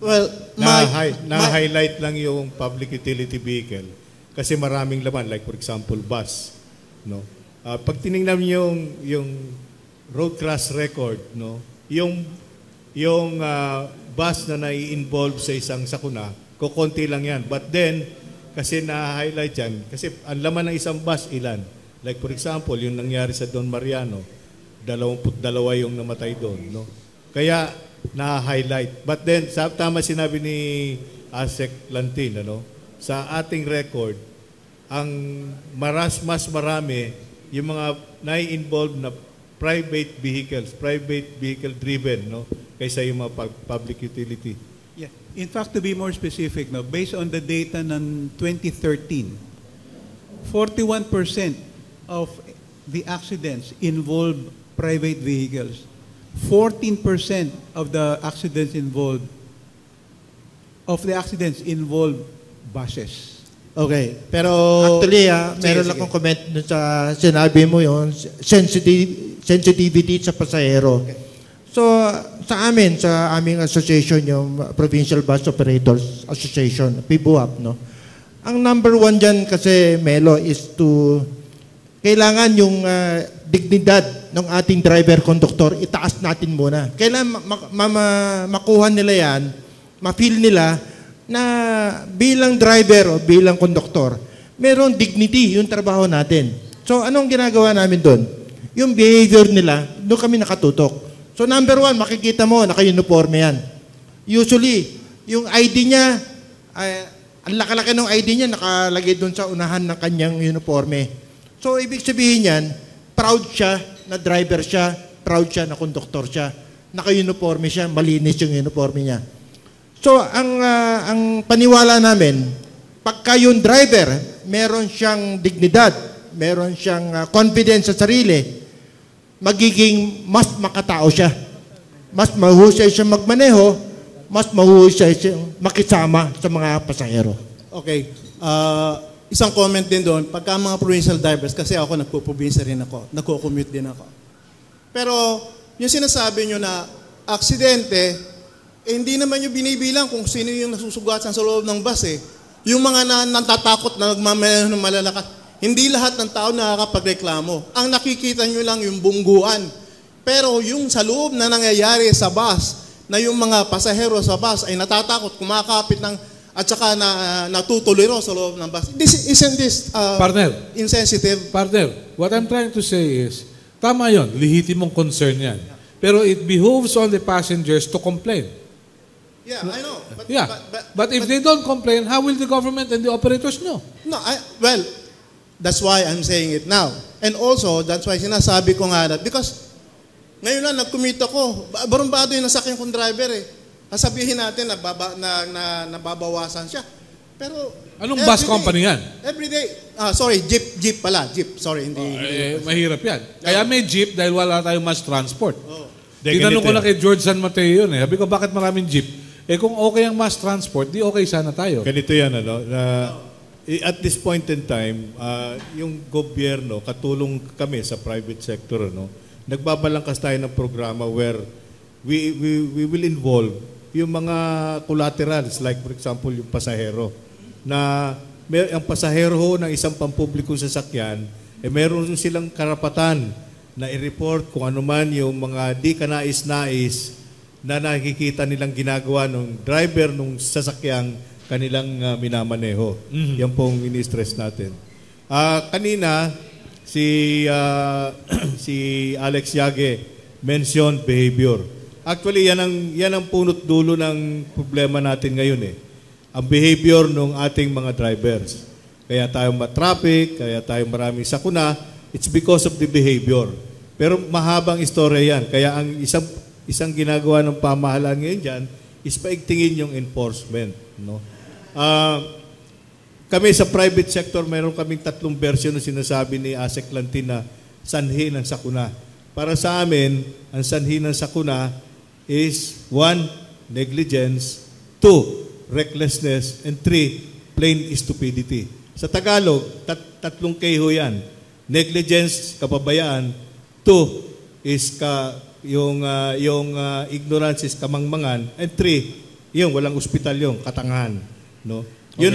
Well, Na-highlight lang yung public utility vehicle kasi maraming laman, like for example, bus. No? Pag tinignan niyo yung road crash record, no? yung bus na nai-involve sa isang sakuna, kukunti lang yan. But then, kasi na-highlight yan, kasi ang laman ng isang bus, ilan? Like for example, yung nangyari sa Don Mariano, 22 yung namatay doon. No? Kaya, na-highlight. But then, tama sinabi ni Asek Lantin, sa ating record, ang mas marami yung mga nai-involve na private vehicle driven, kaysa yung mga public utility. Yeah. In fact, to be more specific, based on the data ng 2013, 41% of the accidents involve private vehicles. 14% of the accidents involve buses. Okay, pero Actually, meron sige. akong comment dun sa sinabi mo yon, sensitivity sa pasahero. Okay. So, sa aming association, yung Provincial Bus Operators Association, PBUAP, no? Ang number one dyan kasi, Melo, is kailangan yung dignidad ng ating driver-conductor, itaas natin muna. Kailangan makuha nila yan, ma-feel nila na bilang driver o bilang conductor, meron dignity yung trabaho natin. So, anong ginagawa namin doon? Yung behavior nila, doon kami nakatutok. So, number one, makikita mo, naka-uniforme yan. Usually, yung ID niya, ang laki-laki ng ID niya, nakalagay doon sa unahan ng kanyang uniforme. So, ibig sabihin yan, proud siya na driver siya, proud siya na conductor siya. Naka-uniforme siya, malinis yung uniforme niya. So, ang paniwala namin, pagka yung driver, meron siyang dignidad, meron siyang confidence sa sarili, magiging mas makatao siya. Mas mahusay siya magmaneho, mas mahusay siya makisama sa mga pasahero. Okay. Isang comment din doon, pagka mga provincial drivers, kasi ako nagpo-provincia rin ako, nagko-commute din ako. Pero yung sinasabi nyo na aksidente, hindi naman yung binibilang kung sino yung nasusugatan sa loob ng bus eh. Yung mga natatakot na nagmamaneho ng malalakas, hindi lahat ng tao nakakapagreklamo. Ang nakikita nyo lang yung bungguan. Pero yung sa loob na nangyayari sa bus, na yung mga pasahero sa bus ay natatakot, kumakapit at saka natutuliro sa loob ng bus. Isn't this Partner. insensitive? Partner, what I'm trying to say is, tama yon, lehitimong concern yan. Pero it behooves on the passengers to complain. Yeah, I know. But if they don't complain, how will the government and the operators know? No, well, that's why I'm saying it now. And also, that's why sinasabi ko nga that, because ngayon lang, nag-commute ako, barumbado yung nasakyan kong driver eh. Sabihin natin na nababawasan siya. Pero anong bus company yan? Every day. Sorry, jeep pala. Jeep, sorry, hindi. Mahirap yan. Kaya may jeep dahil wala tayong mass transport. Di, Tinanong ganito ko na yan. kay George San Mateo yun eh. Sabi ko, bakit maraming jeep? Kung okay ang mass transport, di okay sana tayo. Ganito yan, at this point in time, yung gobyerno, katulong kami sa private sector, nagbabalangkas tayo ng programa where we will involve yung mga collaterals, like for example, yung pasahero, na ang pasahero ho ng isang pampublikong sasakyan, meron silang karapatan na i-report kung ano man yung mga di kanais-nais na nakikita nilang ginagawa ng driver ng sasakyang kanilang minamaneho. Yan pong ini-stress natin. Kanina, si Alex Yage mentioned behavior. Actually, yan ang punot dulo ng problema natin ngayon eh. Ang behavior ng ating mga drivers. Kaya tayo ma-traffic, kaya tayo maraming sakuna, it's because of the behavior. Pero mahabang istorya yan. Kaya ang isang ginagawa ng pamahalaan ngayon dyan is paigtingin yung enforcement. Kami sa private sector, mayroon kaming 3 version na sinasabi ni Asek Lantin na sanhi ng sakuna. Para sa amin, ang sanhi ng sakuna is 1, negligence, 2, recklessness, and 3, plain stupidity. Sa Tagalog, 3 K ho yan. Negligence, kapabayaan. 2 is yung ignorance is kamangmangan. And 3, yung walang ospital yung katangahan. Okay.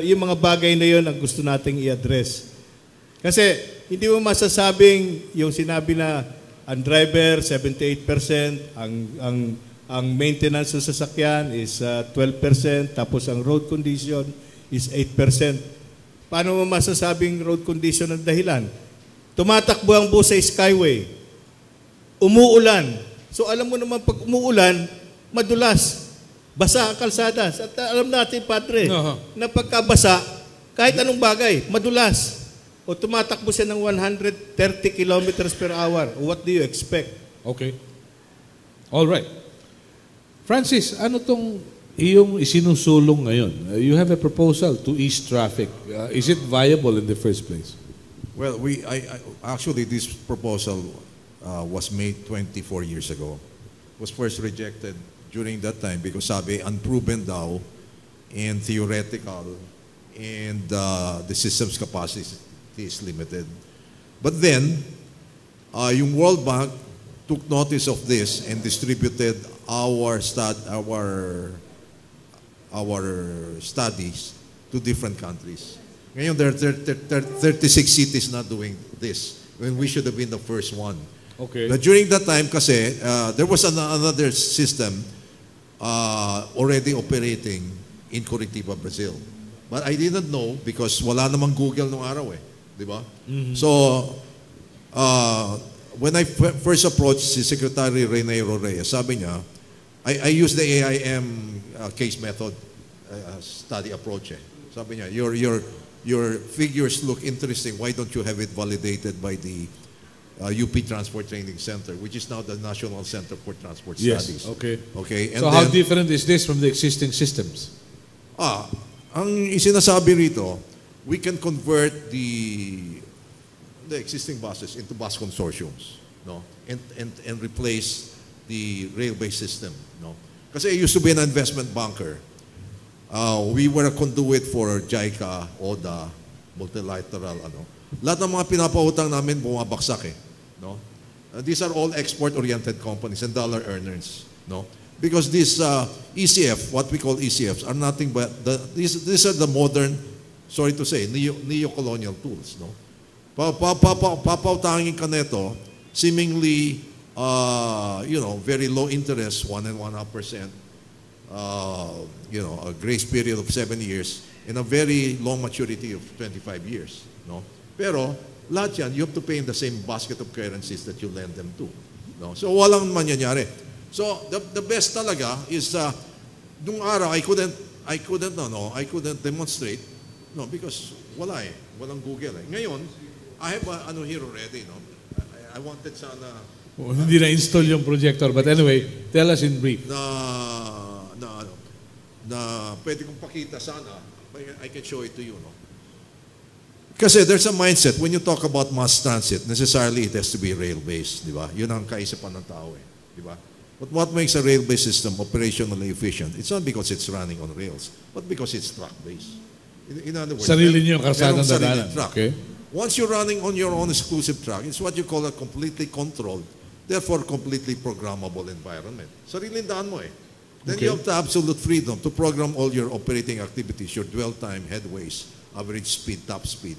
Yung mga bagay na yun ang gusto nating i-address. Kasi hindi mo masasabing yung sinabi na ang driver 78%, ang maintenance ng sasakyan is 12%, tapos ang road condition is 8%. Paano mo masasabing road condition ang dahilan? Tumatakbo ang bus sa Skyway. Umuulan. So alam mo naman pag umuulan, madulas. Basa ang kalsada. At alam natin, Padre, na pagkabasa, kahit anong bagay, madulas. O tumatakbo siya ng 130 kilometers per hour. What do you expect? Okay. All right. Francis, ano tong iyong isinusulong ngayon? You have a proposal to ease traffic. Is it viable in the first place? Well, actually this proposal was made 24 years ago. Was first rejected during that time because sabi unproven daw and theoretical and the system's capacity is limited. But then, yung World Bank took notice of this and distributed our studies to different countries. Ngayon, there are 36 cities not doing this when we should have been the first one. Okay. But during that time kasi, there was another system already operating in Curitiba, Brazil. But I didn't know because wala namang Google nung araw eh. Di ba? So, when I first approached si Secretary Reynero Reyes, sabi niya, I used the AIM case method study approach eh. Sabi niya, your figures look interesting. Why don't you have it validated by the UP Transport Training Center, which is now the National Center for Transport Studies. Okay. Okay. And So how different is this from the existing systems? Ang isinasabi rito, we can convert the existing buses into bus consortiums, no, and replace the railway system, no. Kasi I used to be an investment banker. We were a conduit for JICA, ODA, multilateral, ano. Lahat ng mga pinapautang namin bumabaksak eh, no. These are all export-oriented companies and dollar earners, no. Because these ECF, what we call ECFs, are nothing but these are the modern, sorry to say, neo-colonial tools, no. Papautangin ka neto, seemingly, very low interest, 1.5%, a grace period of 7 years, and a very long maturity of 25 years, no. Pero lahat yan, you have to pay in the same basket of currencies that you lend them to, no. So walang mangyayari. So the best talaga is nung araw I couldn't demonstrate, no, because walang Google eh. Ngayon I have here already, no. I wanted sana Hindi na-install yung projector, but anyway, tell us in brief. na pwede kong pakita sana. I can show it to you, no. Kasi there's a mindset, when you talk about mass transit, necessarily it has to be rail-based, di ba? Yun ang kaisipan ng tao eh, di ba? But what makes a rail-based system operationally efficient? It's not because it's running on rails, but because it's truck-based. In other words, Sarili niyo yung kalsadang merong sariling dadaanan. truck. Okay. Once you're running on your own exclusive truck, it's what you call a completely controlled, therefore completely programmable environment. Sariling daan mo eh. Then Okay. you have the absolute freedom to program all your operating activities, your dwell time, headways, average speed, top speed,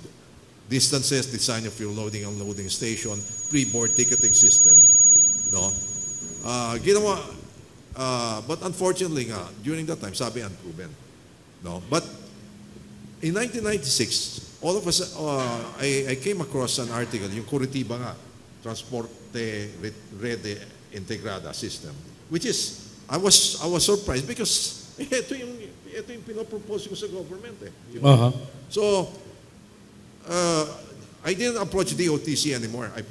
distances, design of your loading and unloading station, pre-board ticketing system. No? Ginawa, but unfortunately nga, during that time, sabi unproven. No? But in 1996, all of us, I came across an article, yung Curitiba nga, Transporte Rede Integrada System, which is, I was surprised because ito yung pinopropose ko sa government eh. Uh-huh. So, I didn't approach DOTC anymore. I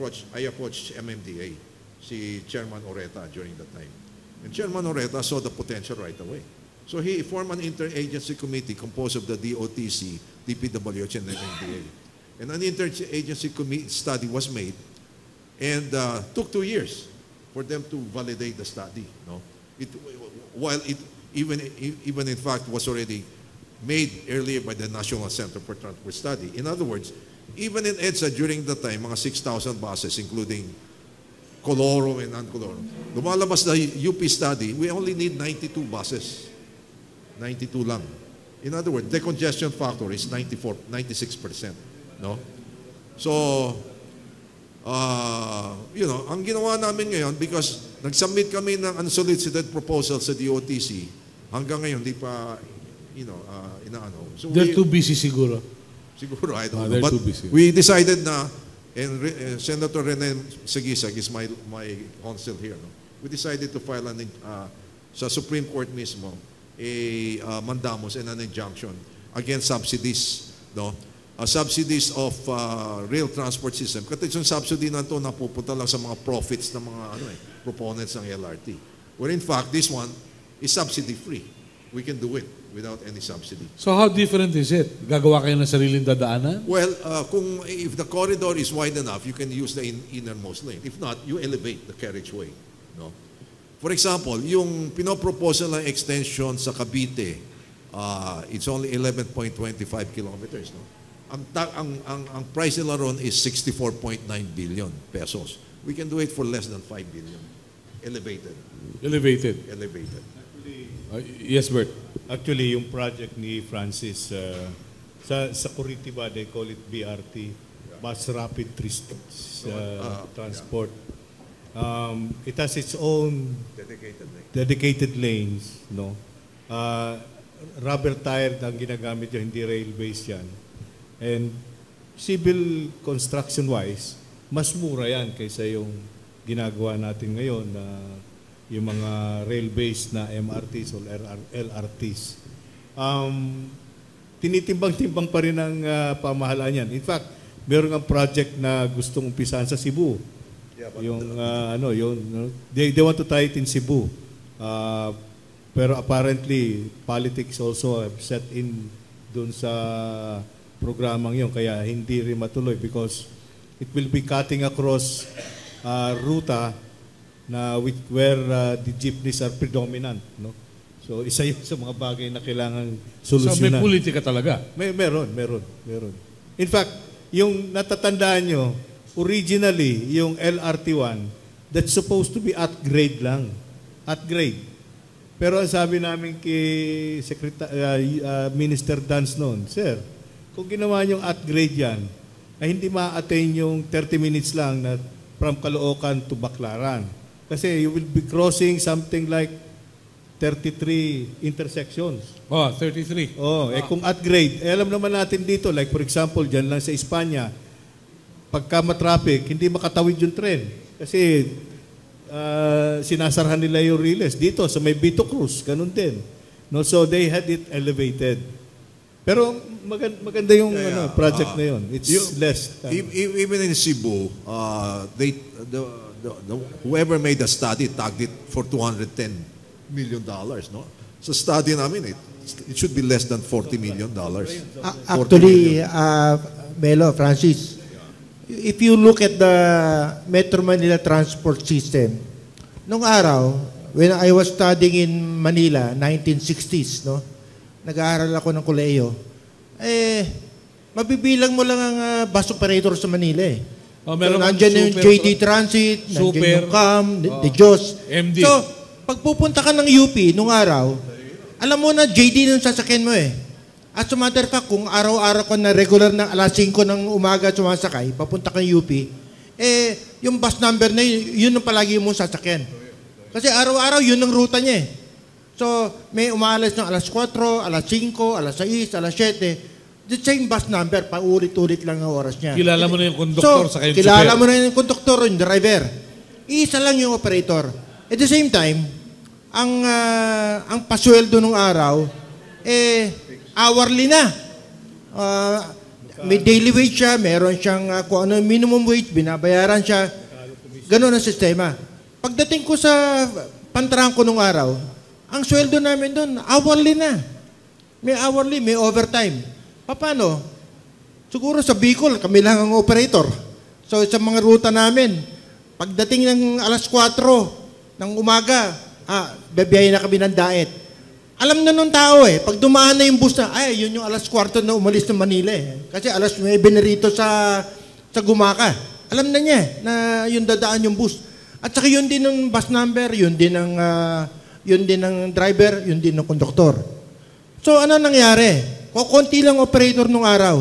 approached MMDA, si Chairman Oreta during that time. And Chairman Oreta saw the potential right away. So he formed an interagency committee composed of the DOTC, DPWH, and MMDA. And an interagency study was made and took 2 years for them to validate the study. No? While it even in fact was already made earlier by the National Center for Transport Study. In other words, even in EDSA during that time, mga 6,000 buses, including Coloro and non-Coloro. Lumalabas na UP study, we only need 92 buses. 92 lang. In other words, decongestion factor is 96%. No? So, ang ginawa namin ngayon, because nag-submit kami ng unsolicited proposal sa DOTC, hanggang ngayon, di pa, inaano. So They're too busy siguro. Siguro, I don't know. They're But too busy. we decided na, and Senator Rene Sagisag is my counsel here. No? We decided to file sa Supreme Court mismo a mandamus and an injunction against subsidies, no? Subsidies of rail transport system. Kasi yung subsidy na ito napupunta lang sa mga profits ng mga proponents ng LRT. Where in fact, this one is subsidy-free. We can do it without any subsidy. So how different is it? Gagawa kayo ng sariling dadaanan? Well, if the corridor is wide enough, you can use the innermost lane. If not, you elevate the carriageway. No? For example, yung pinoproposal ng extension sa Cavite, it's only 11.25 kilometers. No? Ang price nila ron is 64.9 billion pesos. We can do it for less than 5 billion. Elevated. Yes, Bert. Actually, yung project ni Francis, sa Curitiba, they call it BRT, Bus Rapid Transport. It has its own dedicated lanes. No? Rubber tire ang ginagamit yun, hindi rail-based yan. And civil construction-wise, mas mura yan kaysa yung ginagawa natin ngayon na yung mga rail-based na MRTs o LRTs. Tinitimbang-timbang pa rin ang pamahalaan yan. In fact, meron ang project na gustong umpisahan sa Cebu. They want to tie it in Cebu. Pero apparently, politics also have set in dun sa programang yun, kaya hindi rin matuloy because it will be cutting across ruta na where the jeepneys are predominant, no? So isa yun sa mga bagay na kailangan solusyonan. So may politika talaga? Meron. In fact, yung natatandaan nyo, originally, yung LRT1, that's supposed to be at grade lang. At grade. Pero ang sabi namin kay Minister Dance noon, Sir, kung ginawa nyo at grade yan, ay hindi ma-attain yung 30 minutes lang na from Caloocan to Baclaran. Kasi you will be crossing something like 33 intersections. 33. Kung at grade, alam naman natin dito, like for example, dyan lang sa Espanya, pagka matraffic, hindi makatawid yung tren. Kasi sinasarhan nila yung riles. Dito, sa may Vito Cruz, ganun din. No, so they had it elevated. Pero maganda yung project na yun. It's less. Even in Cebu, whoever made the study tagged it for $210 million. No? Sa study namin, it should be less than $40 million. Actually, Melo, Francis, if you look at the Metro Manila transport system, nung araw, when I was studying in Manila, 1960s, no? Nag-aaral ako ng koleyo. Mabibilang mo lang ang bus operator sa Manila eh. Oh, meron so, nandiyan yung JD Transit, nandiyan yung CAM, the JOS. MD. So, pag pupunta ka ng UP nung araw, alam mo na JD nung sasakyan mo eh. As a matter of fact, kung araw-araw ko na regular na alas 5 ng umaga sumasakay, papunta kang UP, yung bus number na yun ang palagi mong sasakyan. Kasi araw-araw yun ang ruta niya eh. So, may umaalis ng alas 4, alas 5, alas 6, alas 7. The same bus number, paulit-ulit lang ang oras niya. Kilala mo na yung conductor sa kayong kilala mo na yung conductor, yung driver. Isa lang yung operator. At the same time, ang pasweldo nung araw, hourly na. May daily wage siya, meron siyang kung ano minimum wage, binabayaran siya. Ganun ang sistema. Pagdating ko sa Pantrangco nung araw, ang sweldo namin doon, hourly na. May hourly, may overtime. Paano? Siguro sa Bicol, kami lang ang operator. So sa mga ruta namin, pagdating ng alas 4 ng umaga, babiyahin na kami ng daet. Alam na nung tao eh, pag dumaan na yung bus na, yun yung alas 4 na umalis ng Manila eh. Kasi alas 9 na rito sa Gumaca. Alam na niya na yung dadaan yung bus. At saka yun din ng bus number, yun din ng driver, yun din ng konduktor. So ano nangyari? Konti lang operator nung araw.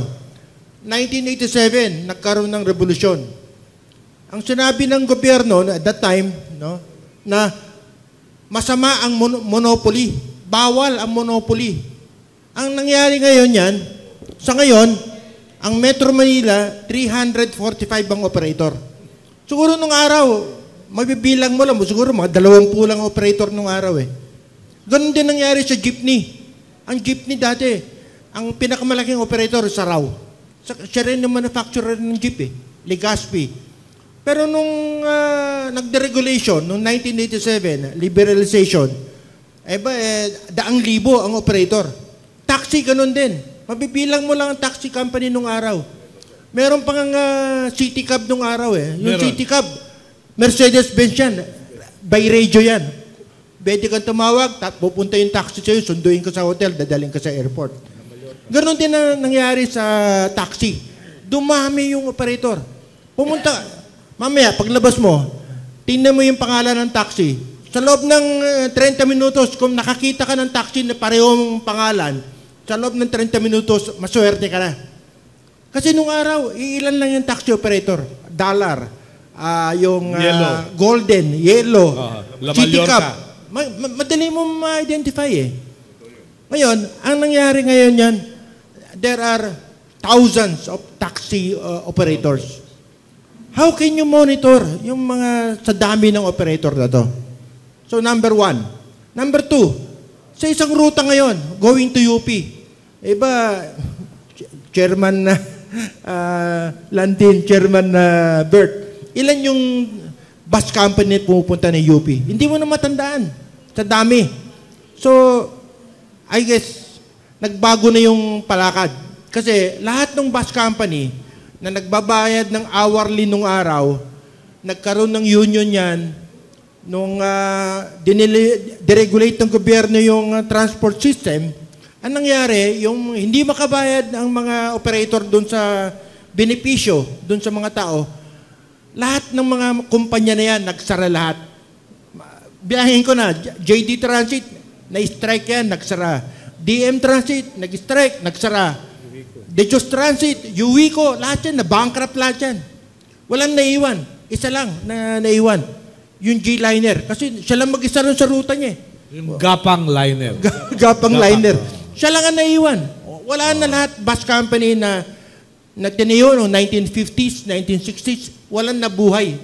1987, nagkaroon ng revolusyon. Ang sinabi ng gobyerno at that time, no, na masama ang monopoly. Bawal ang monopoly. Ang nangyari ngayon yan, sa ngayon, ang Metro Manila, 345 ang operator. Siguro nung araw, mabibilang mo lang, siguro mga 20 lang operator nung araw eh. Ganun din nangyari sa jeepney. Ang jeepney dati, ang pinakamalaking operator sa RAW. Siya rin yung manufacturer ng jeep eh, Legazpi. Pero nung nag-deregulation, nung 1987, liberalization, 100,000 ang operator. Taxi, ganun din. Mabibilang mo lang ang taxi company nung araw. Meron pang city cab nung araw eh. Yung city cab, Mercedes-Benz yan. By radio yan. Pwede kang tumawag, pupunta yung taxi sa'yo, sunduin ka sa hotel, dadaling ka sa airport. Ganon din na nangyari sa taxi. Dumami yung operator. Pumunta, mamaya, paglabas mo, tingnan mo yung pangalan ng taxi. Sa loob ng 30 minutos, kung nakakita ka ng taxi na parehong pangalan, sa loob ng 30 minutos, maswerte ka na. Kasi nung araw, ilan lang yung taxi operator. Dollar, yung golden, yellow, city cab. Madali mo ma-identify eh. Ngayon, ang nangyari ngayon yan, there are thousands of taxi operators. How can you monitor yung mga sa dami ng operator na to? So, number 1. Number 2, sa isang ruta ngayon, going to UP, Chairman Lantin, Chairman Bert, ilan yung bus company pumupunta ng UP? Hindi mo na matandaan. Sa dami. So, I guess, nagbago na yung palakad. Kasi lahat ng bus company na nagbabayad ng hourly nung araw, nagkaroon ng union yan, nung deregulate ng gobyerno yung transport system, ang nangyari, yung hindi makabayad ang mga operator doon sa benepisyo, doon sa mga tao, lahat ng mga kumpanya na yan, nagsara lahat. Biyahin ko na, JD Transit, na-strike yan, nagsara. DM Transit, nag-strike, nagsara. Dejos Transit, Uwico, lahat yan, na-bankrupt lahat yan. Walang naiwan. Isa lang na naiwan. Yung G-Liner. Kasi siya lang mag-isa rin sa ruta niya. Yung Gapang Liner. Gapang Liner. Siya lang ang naiwan. Wala na lahat. Bus company na tinayo noong 1950s, 1960s, walang nabuhay.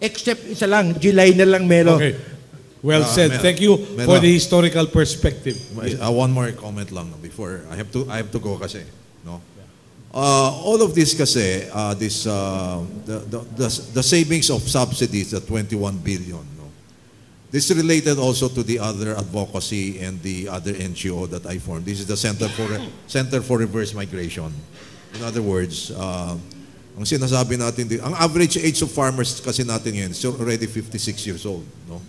Except isa lang, G-Liner lang meron. Okay. Well said. Thank you for the historical perspective. One more comment lang before I have to go kasi, no? All of this kasi the savings of subsidies, the 21 billion, no? This related also to the other advocacy and the other NGO that I formed. This is the Center for Reverse Migration. In other words, ang sinasabi natin, ang average age of farmers kasi natin ngayon is already 56 years old. No?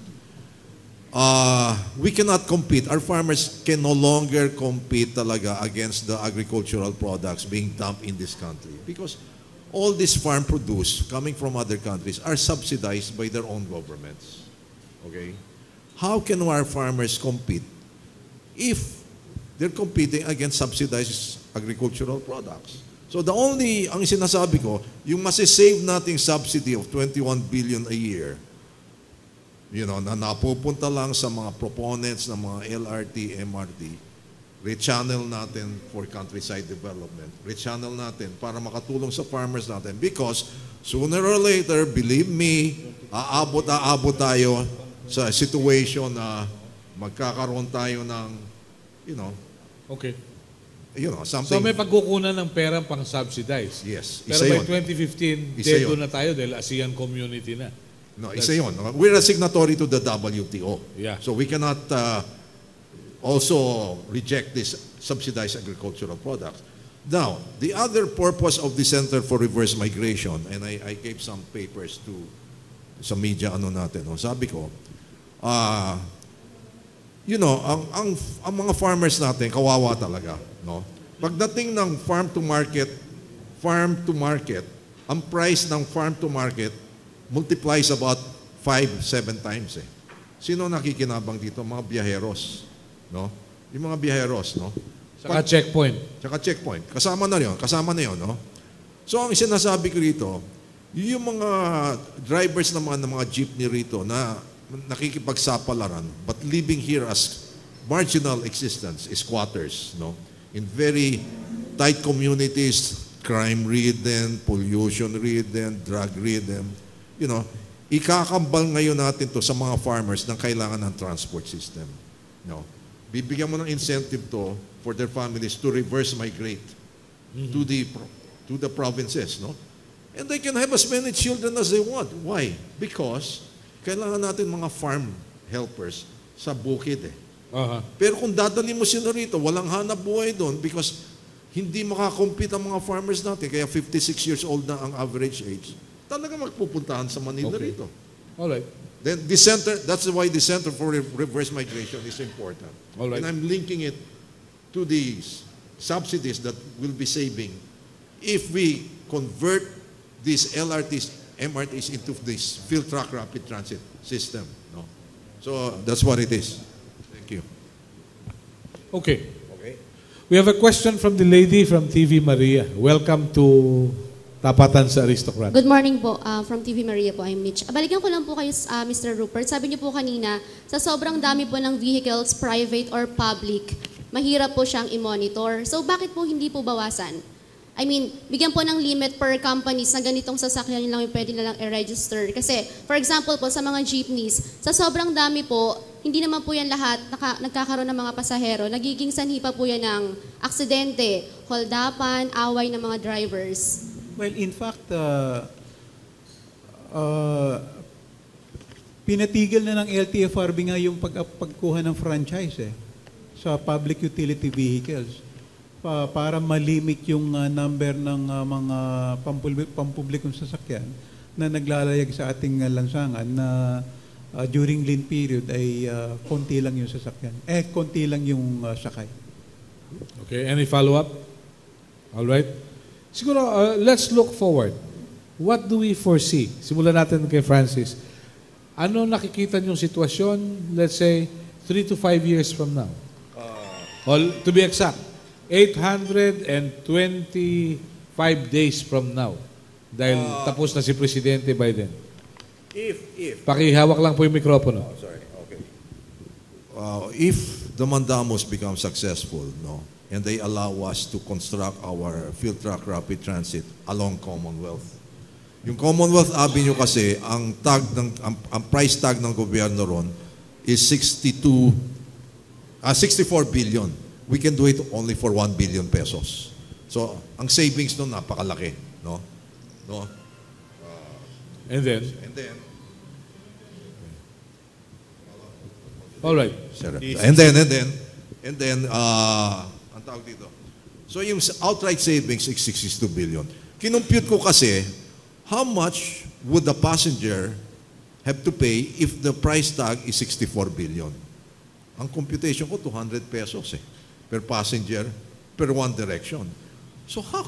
We cannot compete. Our farmers can no longer compete talaga against the agricultural products being dumped in this country because all this farm produce coming from other countries are subsidized by their own governments. Okay? How can our farmers compete if they're competing against subsidized agricultural products? So ang sinasabi ko, yung masisave nating subsidy of 21 billion a year, na napupunta lang sa mga proponents ng mga LRT, MRT, rechannel natin for countryside development, rechannel natin para makatulong sa farmers natin because sooner or later, believe me, aabot tayo sa situation na magkakaroon tayo ng, Okay. something. So may pagkukunan ng pera pang subsidize. Yes, Pero isa by yun. 2015, Isa dedo yun. na tayo dahil ASEAN community na. No, isa yun. We're a signatory to the WTO. Yeah. So we cannot also reject this subsidized agricultural products. Now, the other purpose of the Center for Reverse Migration, and I gave some papers to sa media natin. Sabi ko, ang mga farmers natin, kawawa talaga. No? Pagdating ng farm to market, ang price ng farm to market multiplies about 5-7 times. Sino nakikinabang dito? Mga biyaheros. No? Yung mga biyaheros. No? Saka checkpoint. Kasama na yun. No? So ang sinasabi ko rito, yung mga drivers naman ng mga jeepney rito na nakikipagsapalaran but living here as marginal existence, squatters, no? In very tight communities, crime-ridden, pollution-ridden, drug-ridden, ikakambal ngayon natin to sa mga farmers na kailangan ng transport system. No? Bibigyan mo ng incentive to for their families to reverse migrate to the provinces, no? And they can have as many children as they want. Why? Because kailangan natin mga farm helpers sa bukid Pero kung dadali mo sila rito, walang hanap buhay doon because hindi makakompete ang mga farmers natin. Kaya 56 years old na ang average age. Talaga magpupuntahan sa Manila rito. All right. Then that's why the Center for Reverse Migration is important. All right. And I'm linking it to these subsidies that we'll be saving if we convert these LRTs, MRTs into this field truck rapid transit system. No? So that's what it is. Thank you. Okay. We have a question from the lady from TV Maria. Welcome to Tapatan sa Aristocrat. Good morning po. From TV Maria po, I'm Mitch. Balikan ko lang po kayo, Mr. Rupert. Sabi niyo po kanina, sa sobrang dami po ng vehicles, private or public, mahirap po siyang i-monitor. So bakit po hindi po bawasan? I mean, bigyan po ng limit per companies na ganitong sasakyan lang yung pwede na lang i-register. Kasi, for example po, sa mga jeepneys, sa sobrang dami po, hindi naman po yan lahat nagkakaroon ng mga pasahero. Nagiging sanhi pa po yan ng aksidente, holdapan, away ng mga drivers. Well, in fact, pinatigil na ng LTFRB nga yung pagkuha ng franchise sa public utility vehicles para malimit yung number ng mga pampublikong sasakyan na naglalayag sa ating lansangan na during lean period ay konti lang yung sasakyan. Konti lang yung sakay. Okay, any follow-up? All right. Siguro, let's look forward. What do we foresee? Simulan natin kay Francis. Ano nakikita niyong sitwasyon, let's say, 3 to 5 years from now? To be exact, 825 days from now. Dahil tapos na si Presidente Biden. Pakihawak lang po yung mikropono. Sorry, okay. If the Mandamos become successful, no, and they allow us to construct our field truck rapid transit along Commonwealth. Yung Commonwealth Avenue kasi, ang price tag ng gobyerno ron is 64 billion. We can do it only for 1 billion pesos. So, ang savings nun napakalaki, no? And then? All right. And then, ang tawag dito, So yung outright savings is 62 billion. Kinumpute ko kasi, how much would the passenger have to pay if the price tag is 64 billion? Ang computation ko, 200 pesos per passenger, per one direction. So how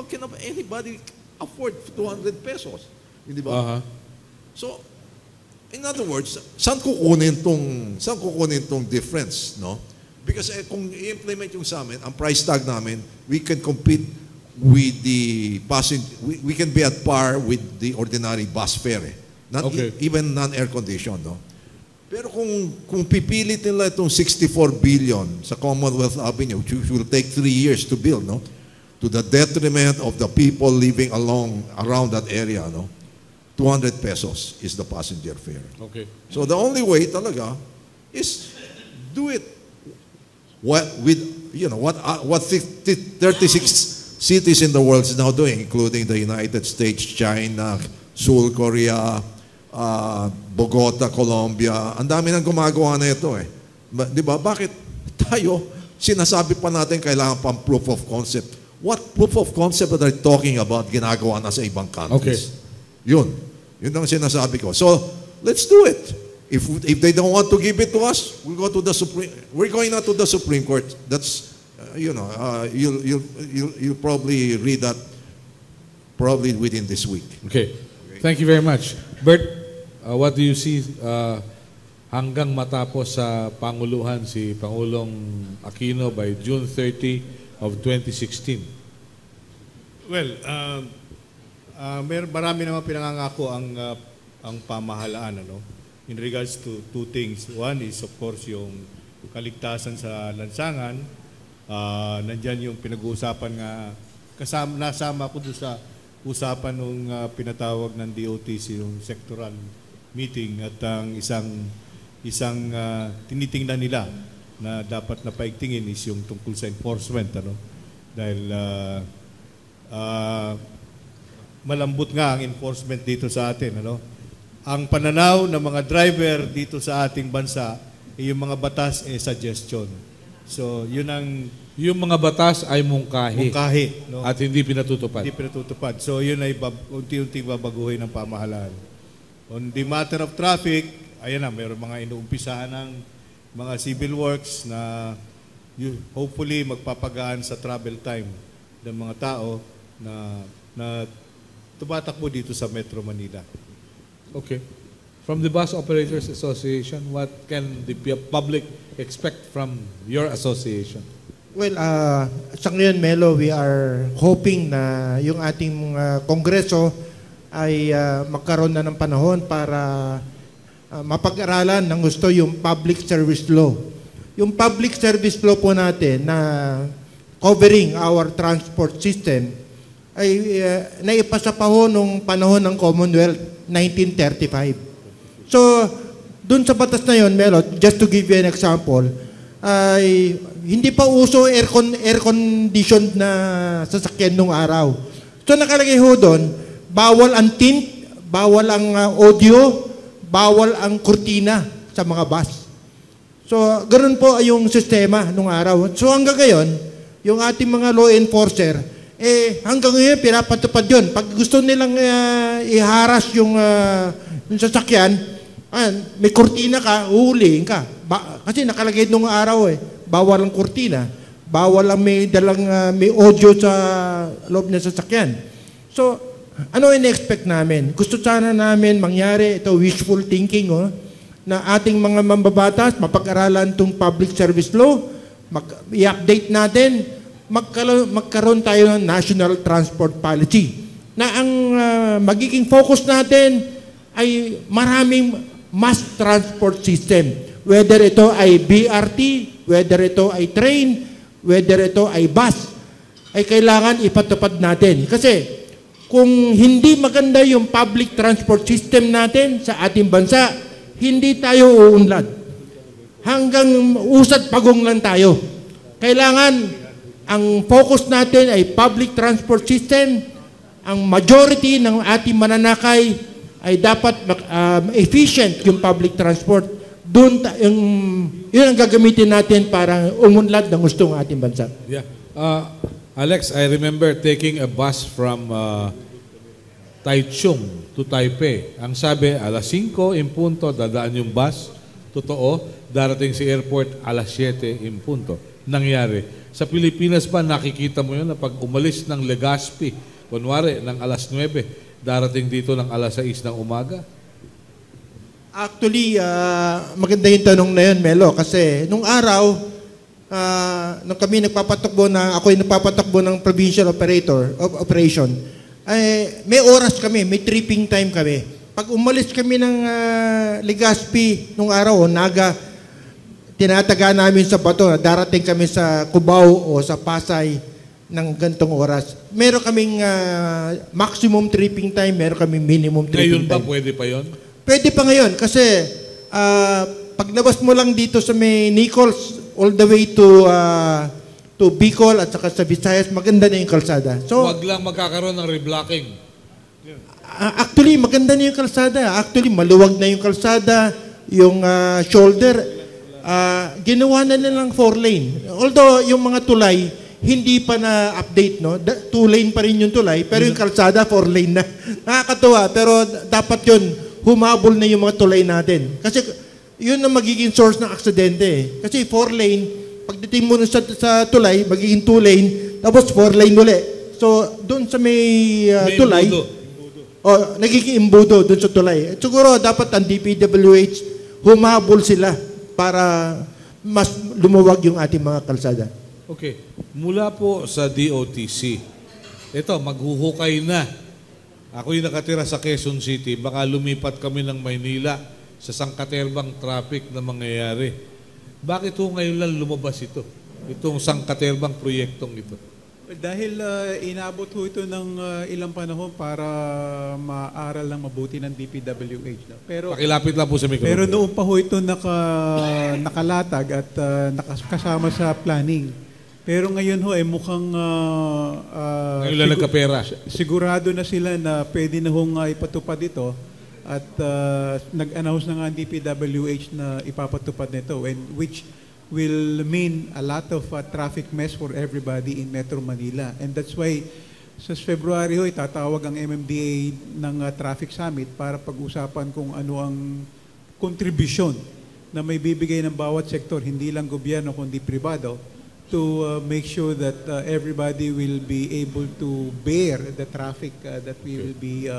can anybody afford 200 pesos? Hindi ba? So, in other words, saan kukunin tong difference, no? Because kung i-implement yung sa amin, ang price tag namin, we can compete with the passenger, we can be at par with the ordinary bus fare. Not even non-air condition, no? Pero kung pipilit nila itong 64 billion sa Commonwealth Avenue, which will take 3 years to build, no? To the detriment of the people living around that area, no? 200 pesos is the passenger fare. Okay. So the only way talaga is do it what 36 cities in the world is now doing, including the United States, China, Seoul, Korea, Bogota, Colombia. Ang dami nang gumagawa na ito eh. Di ba? Bakit tayo sinasabi pa natin kailangan pang proof of concept? What proof of concept are they talking about ginagawa na sa ibang countries? Okay. Yun ang sinasabi ko. So, let's do it. If they don't want to give it to us, we're going out to the Supreme Court. That's, you'll probably read that probably within this week. Okay. Thank you very much. Bert, what do you see hanggang matapos sa Panguluhan si Pangulong Aquino by June 30 of 2016? Well, marami naman pinangangako ang pamahalaan, in regards to two things. One is, of course, yung kaligtasan sa lansangan. Nandyan yung pinag-uusapan nga, nasama ko doon sa usapan nung pinatawag ng DOTC, yung sectoral meeting, at ang isang tinitingnan nila na dapat na paigtingin is yung tungkol sa enforcement, dahil malambot nga ang enforcement dito sa atin, Ang pananaw ng mga driver dito sa ating bansa, yung mga batas suggestion. So, yun ang yung mga batas ay mungkahi. At hindi pinatutupad. Hindi pinatutupad. So, yun ay unti-unting babaguhin ng pamahalaan. On the matter of traffic, ayan na, mayroon mga inuumpisahan ng mga civil works na hopefully magpapagaan sa travel time ng mga tao na tumatakbo dito sa Metro Manila. Okay. From the Bus Operators Association, what can the public expect from your association? Well, sa ngayon, Melo, we are hoping na yung ating kongreso ay magkaroon na ng panahon para mapag-aralan ng gusto yung public service law. Yung public service law po natin na covering our transport system ay naipasa pa ho nung panahon ng Commonwealth, 1935. So, dun sa batas na yun, Melo, just to give you an example, ay hindi pa uso air-conditioned na sasakyan nung araw. So, nakalagay ho doon, bawal ang tint, bawal ang audio, bawal ang kurtina sa mga bus. So, ganoon po yung sistema nung araw. So, hanggang ngayon, yung ating mga law enforcer, hanggang ngayon, pinapatupad yun. Pag gusto nilang iharas yung sasakyan, may kurtina ka, uhulihin ka. Kasi nakalagay nung araw bawal ang kurtina, bawal ang may dalang may audio sa loob ng sasakyan. So, ano in-expect namin? Gusto sana namin mangyari, ito wishful thinking, na ating mga mambabatas, mapag-aralan itong public service law, i-update natin, magkaroon tayo ng national transport policy na ang magiging focus natin ay maraming mass transport system. Whether ito ay BRT, whether ito ay train, whether ito ay bus, ay kailangan ipatupad natin. Kasi kung hindi maganda yung public transport system natin sa ating bansa, hindi tayo uunlad. Hanggang usad pagong lang tayo. Kailangan ang focus natin ay public transport system. Ang majority ng ating mananakay ay dapat efficient yung public transport. Doon yun ang gagamitin natin para umunlad ng gustong ating bansa. Yeah. Alex, I remember taking a bus from Taichung to Taipei. Ang sabi, alas 5 in punto, dadaan yung bus. Totoo, darating si airport alas 7 in punto. Nangyari. Sa Pilipinas ba, nakikita mo yun na pag umalis ng Legazpi, kunwari, ng alas 9, darating dito ng alas 6 ng umaga? Actually, maganda yung tanong na yun, Melo, kasi nung araw, nung kami nagpapatakbo ako yung nagpapatakbo ng provincial operation, may oras kami, may tripping time kami. Pag umalis kami ng Legazpi nung araw, Naga, tinataga namin sa bato, darating kami sa Cubao o sa Pasay ng gantong oras. Meron kaming maximum tripping time, meron kaming minimum tripping Ngayon ba, time. pwede pa yon? Pwede pa ngayon kasi paglabas mo lang dito sa may Nichols all the way to Bicol at saka sa Visayas, maganda na yung kalsada. So, Huwag lang magkakaroon ng reblocking. actually, maganda na yung kalsada. Actually, maluwag na yung kalsada, yung shoulder. Ginawa na nilang 4-lane. Although, yung mga tulay, hindi pa na-update, no? 2-lane pa rin yung tulay, pero yung kalsada, 4-lane na. Nakakatuwa, pero dapat yun, humabol na yung mga tulay natin. Kasi, yun ang magiging source ng aksidente. Kasi 4-lane, pagdating mo sa tulay, magiging 2-lane, tapos 4-lane uli. So, doon sa may tulay, nagiging imbudo doon sa tulay. Siguro, dapat ang DPWH, humabol sila para mas lumuwag yung ating mga kalsada. Okay. Mula po sa DOTC, ito, maghuhukay na. Ako yung nakatira sa Quezon City, baka lumipat kami ng Maynila sa sangkaterbang traffic na mangyayari. Bakit ho ngayon lang lumabas ito? Itong sangkaterbang proyektong ito. Dahil inabot ho ito ng ilang panahon para maaral lang mabuti ng DPWH. No? Pero, Pakilapit lang po sa microphone. pero noon pa ho ito nakalatag at nakasama sa planning. Pero ngayon ho ay mukhang Ngayon lang nagkapera. sigurado na sila na pwede na hong ipatupad ito at nag-announce na nga ang DPWH na ipapatupad nito, and which will mean a lot of traffic mess for everybody in Metro Manila. And that's why sa February ho, itatawag ang MMDA ng Traffic Summit para pag-usapan kung ano ang kontribusyon na may bibigay ng bawat sektor, hindi lang gobyerno kundi pribado, to make sure that everybody will be able to bear the traffic that we will be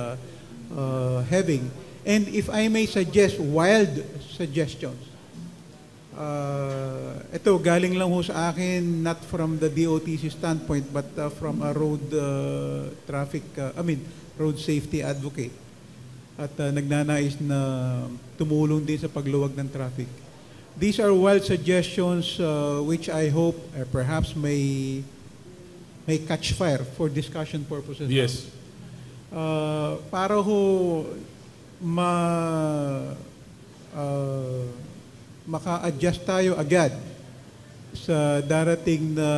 having. And if I may suggest wild suggestions, ito galing lang ho sa akin, not from the DOTC standpoint, but from a road road safety advocate at nagnanais na tumulong din sa pagluwag ng traffic. These are wild suggestions which I hope perhaps may catch fire for discussion purposes. Yes. Para ho maka-adjust tayo agad sa darating na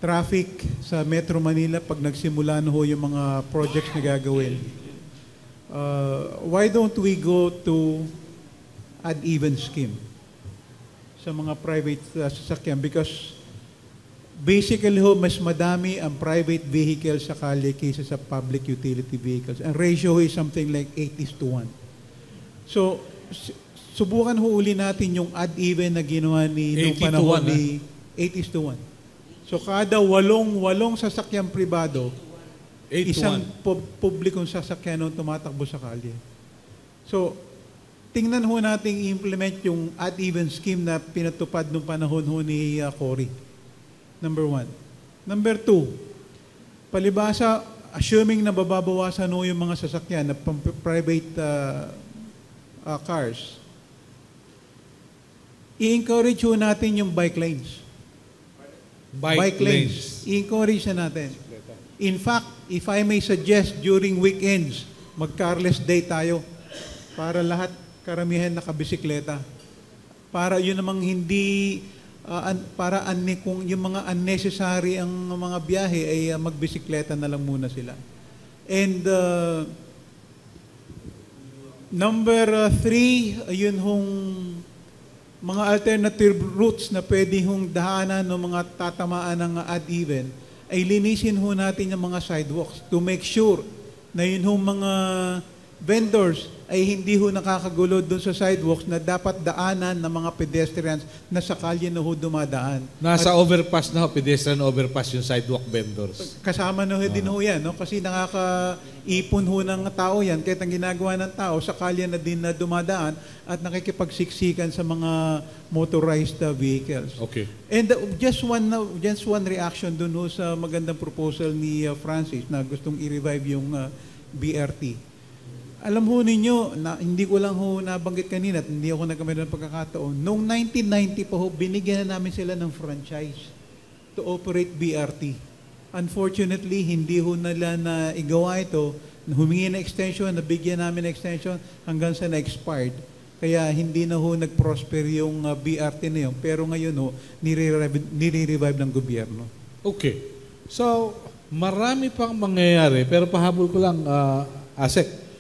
traffic sa Metro Manila pag nagsimula na ho yung mga projects na gagawin. Why don't we go to ad-even scheme sa mga private sasakyan? Because basically ho, mas madami ang private vehicles sa kalye kaysa sa public utility vehicles. Ang ratio is something like 8:1. So, subukan ho uli natin yung ad-even na ginawa nung panahon ni 8:1. So, kada walong sasakyang pribado, isang publikong sasakyan nung tumatakbo sa kalye. So, tingnan ho natin i-implement yung ad-even scheme na pinatupad nung panahon ho ni Cory. Number 1. Number 2, palibasa, assuming na bababawasan ho yung mga sasakyan na private cars, i-encourage ho natin yung bike lanes. Bike lanes. I-encourage na natin. In fact, if I may suggest, during weekends, mag-carless day tayo para lahat karamihan nakabisikleta. Para yun namang hindi, kung yung mga unnecessary ang mga biyahe ay magbisikleta na lang muna sila. And number 3, yun hong mga alternative routes na pwede hong dahanan ng mga tatamaan ng odd even, ay linisin ho natin yung mga sidewalks to make sure na yun hong mga vendors ay hindi ho nakakagulo doon sa sidewalks na dapat daanan ng mga pedestrians na sa kalye na ho dumadaan. Nasa overpass na ho, pedestrian overpass yung sidewalk vendors. Kasama na ho din ho yan, no? Kasi nakakaipon ho ng tao yan, kahit ang ginagawa ng tao sa kalye na din na dumadaan at nakikipagsiksikan sa mga motorized vehicles. Okay. And just one reaction dun ho sa magandang proposal ni Francis na gustong i-revive yung BRT. Alam ho ninyo, hindi ko lang ho nabanggit kanina at hindi ako nagkamali ng pagkakataon. Noong 1990 pa ho, binigyan na namin sila ng franchise to operate BRT. Unfortunately, hindi ho nila na igawa ito. Humingi na extension, nabigyan namin ng extension hanggang sa na-expired. Kaya hindi na ho nag-prosper yung BRT na yun. Pero ngayon ho, nire-revive ng gobyerno. Okay. So, marami pang mangyayari, pero pahabol ko lang, Asek,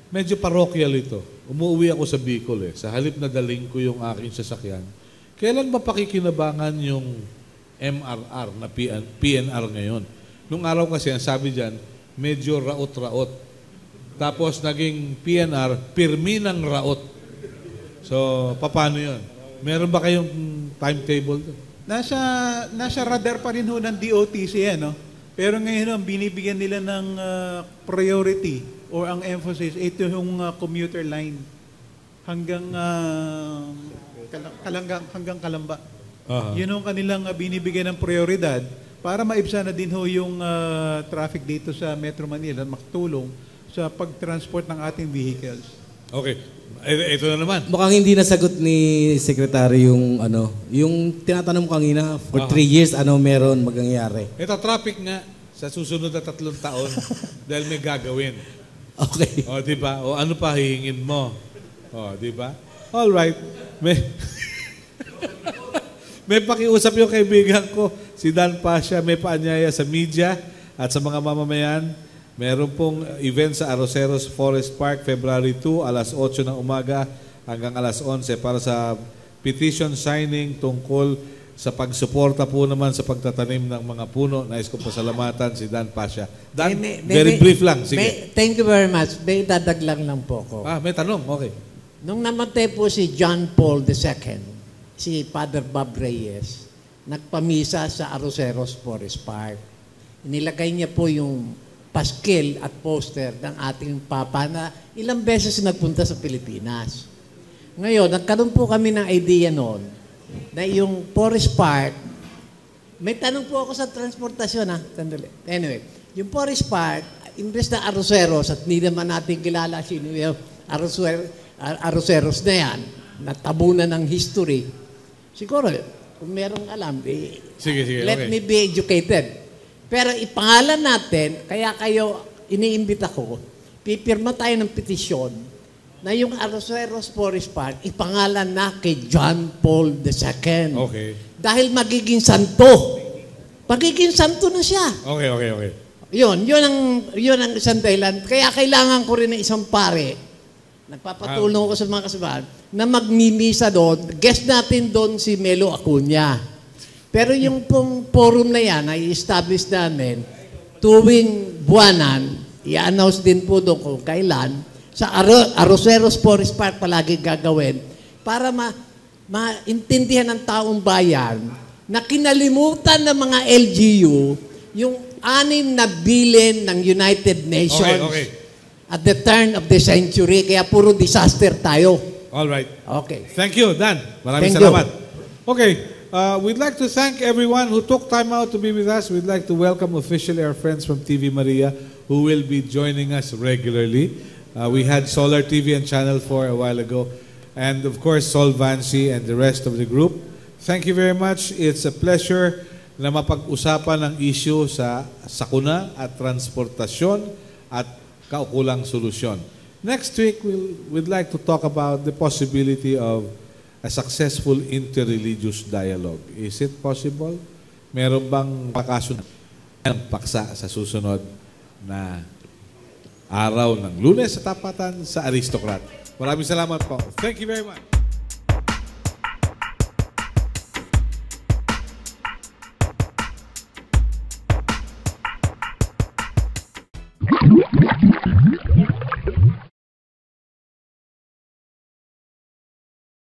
medyo parochial ito. Umuwi ako sa Bicol Sa halip na daling ko yung aking sasakyan, kailan ba pakikinabangan yung MRR na PNR ngayon? Nung araw kasi, ang sabi dyan, medyo raot-raot. Tapos naging PNR, pirmi ng raot. So, paano yun? Meron ba kayong timetable doon? Nasa radar pa rin ho ng DOTC no? Pero ngayon ang binibigyan nila ng priority or ang emphasis, ito yung commuter line hanggang hanggang Kalamba. Yun ang kanilang binibigyan ng prioridad para maibsan na din ho yung traffic dito sa Metro Manila, makatulong sa pag-transport ng ating vehicles. Okay. Ito na naman. Mukhang hindi nasagot ni Secretary yung yung tinatanong ko kanina, for 3 years, meron magangyari? Ito, traffic nga sa susunod na 3 taon dahil may gagawin. Okay. O, di ba? O, ano pa hihingin mo? O, di ba? All right. May pakiusap yung kaibigan ko, si Dan Pasha, may paanyaya sa media at sa mga mamamayan. Meron pong event sa Arroceros Forest Park, February 2, alas 8 ng umaga hanggang alas 11 para sa petition signing tungkol sa pagsuporta po naman sa pagtatanim ng mga puno. Nais ko pasalamatan si Dan Pasha. Dan, very brief lang. Sige. Thank you very much. May dadaglang lang po ko. May tanong. Okay. Nung namatay po si John Paul II, si Father Bob Reyes, nagpamisa sa Arroceros Forest Park. Inilagay niya po yung paskil at poster ng ating Papa na ilang beses nagpunta sa Pilipinas. Ngayon, nagkaroon po kami ng idea noon na yung Forest Park, may tanong po ako sa transportasyon Sandali. Anyway, yung Forest Park, imbes na Arroceros at hindi naman natin kilala sino yung Arroceros na yan, natabunan ng history, siguro, kung merong alam, let me be educated. Pero ipangalan natin, kaya kayo iniimbita ko, pipirma tayo ng petisyon na yung Arroceros Forest Park ipangalan na kay John Paul II. Okay. Dahil magiging santo. Magiging santo na siya. Okay. Yun ang isang dahilan. Kaya kailangan ko rin ng isang pare. Nagpapatulong ako sa mga kasamahan na magmimisa doon. Guest natin doon si Melo Acuña. Pero yung pong forum na yan ay establish namin tuwing buwanan, i-announce din po doon kung kailan, sa Arroceros Forest Park palagi gagawin para maintindihan ng taong bayan na kinalimutan ng mga LGU yung 6 na billion ng United Nations at the turn of the century. Kaya puro disaster tayo. All right. Okay. Thank you, Dan. Maraming salamat. Okay. We'd like to thank everyone who took time out to be with us. We'd like to welcome officially our friends from TV Maria who will be joining us regularly. We had Solar TV and Channel 4 a while ago. And of course, Sol Vancy and the rest of the group. Thank you very much. It's a pleasure na mapag-usapan ng issue sa sakuna at transportasyon at kaukulang solusyon. Next week, we'd like to talk about the possibility of a successful interreligious dialogue. Is it possible? Meron bang pakasunod ng paksa sa susunod na araw ng Lunes sa Tapatan sa Aristocrat? Maraming salamat po. Thank you very much.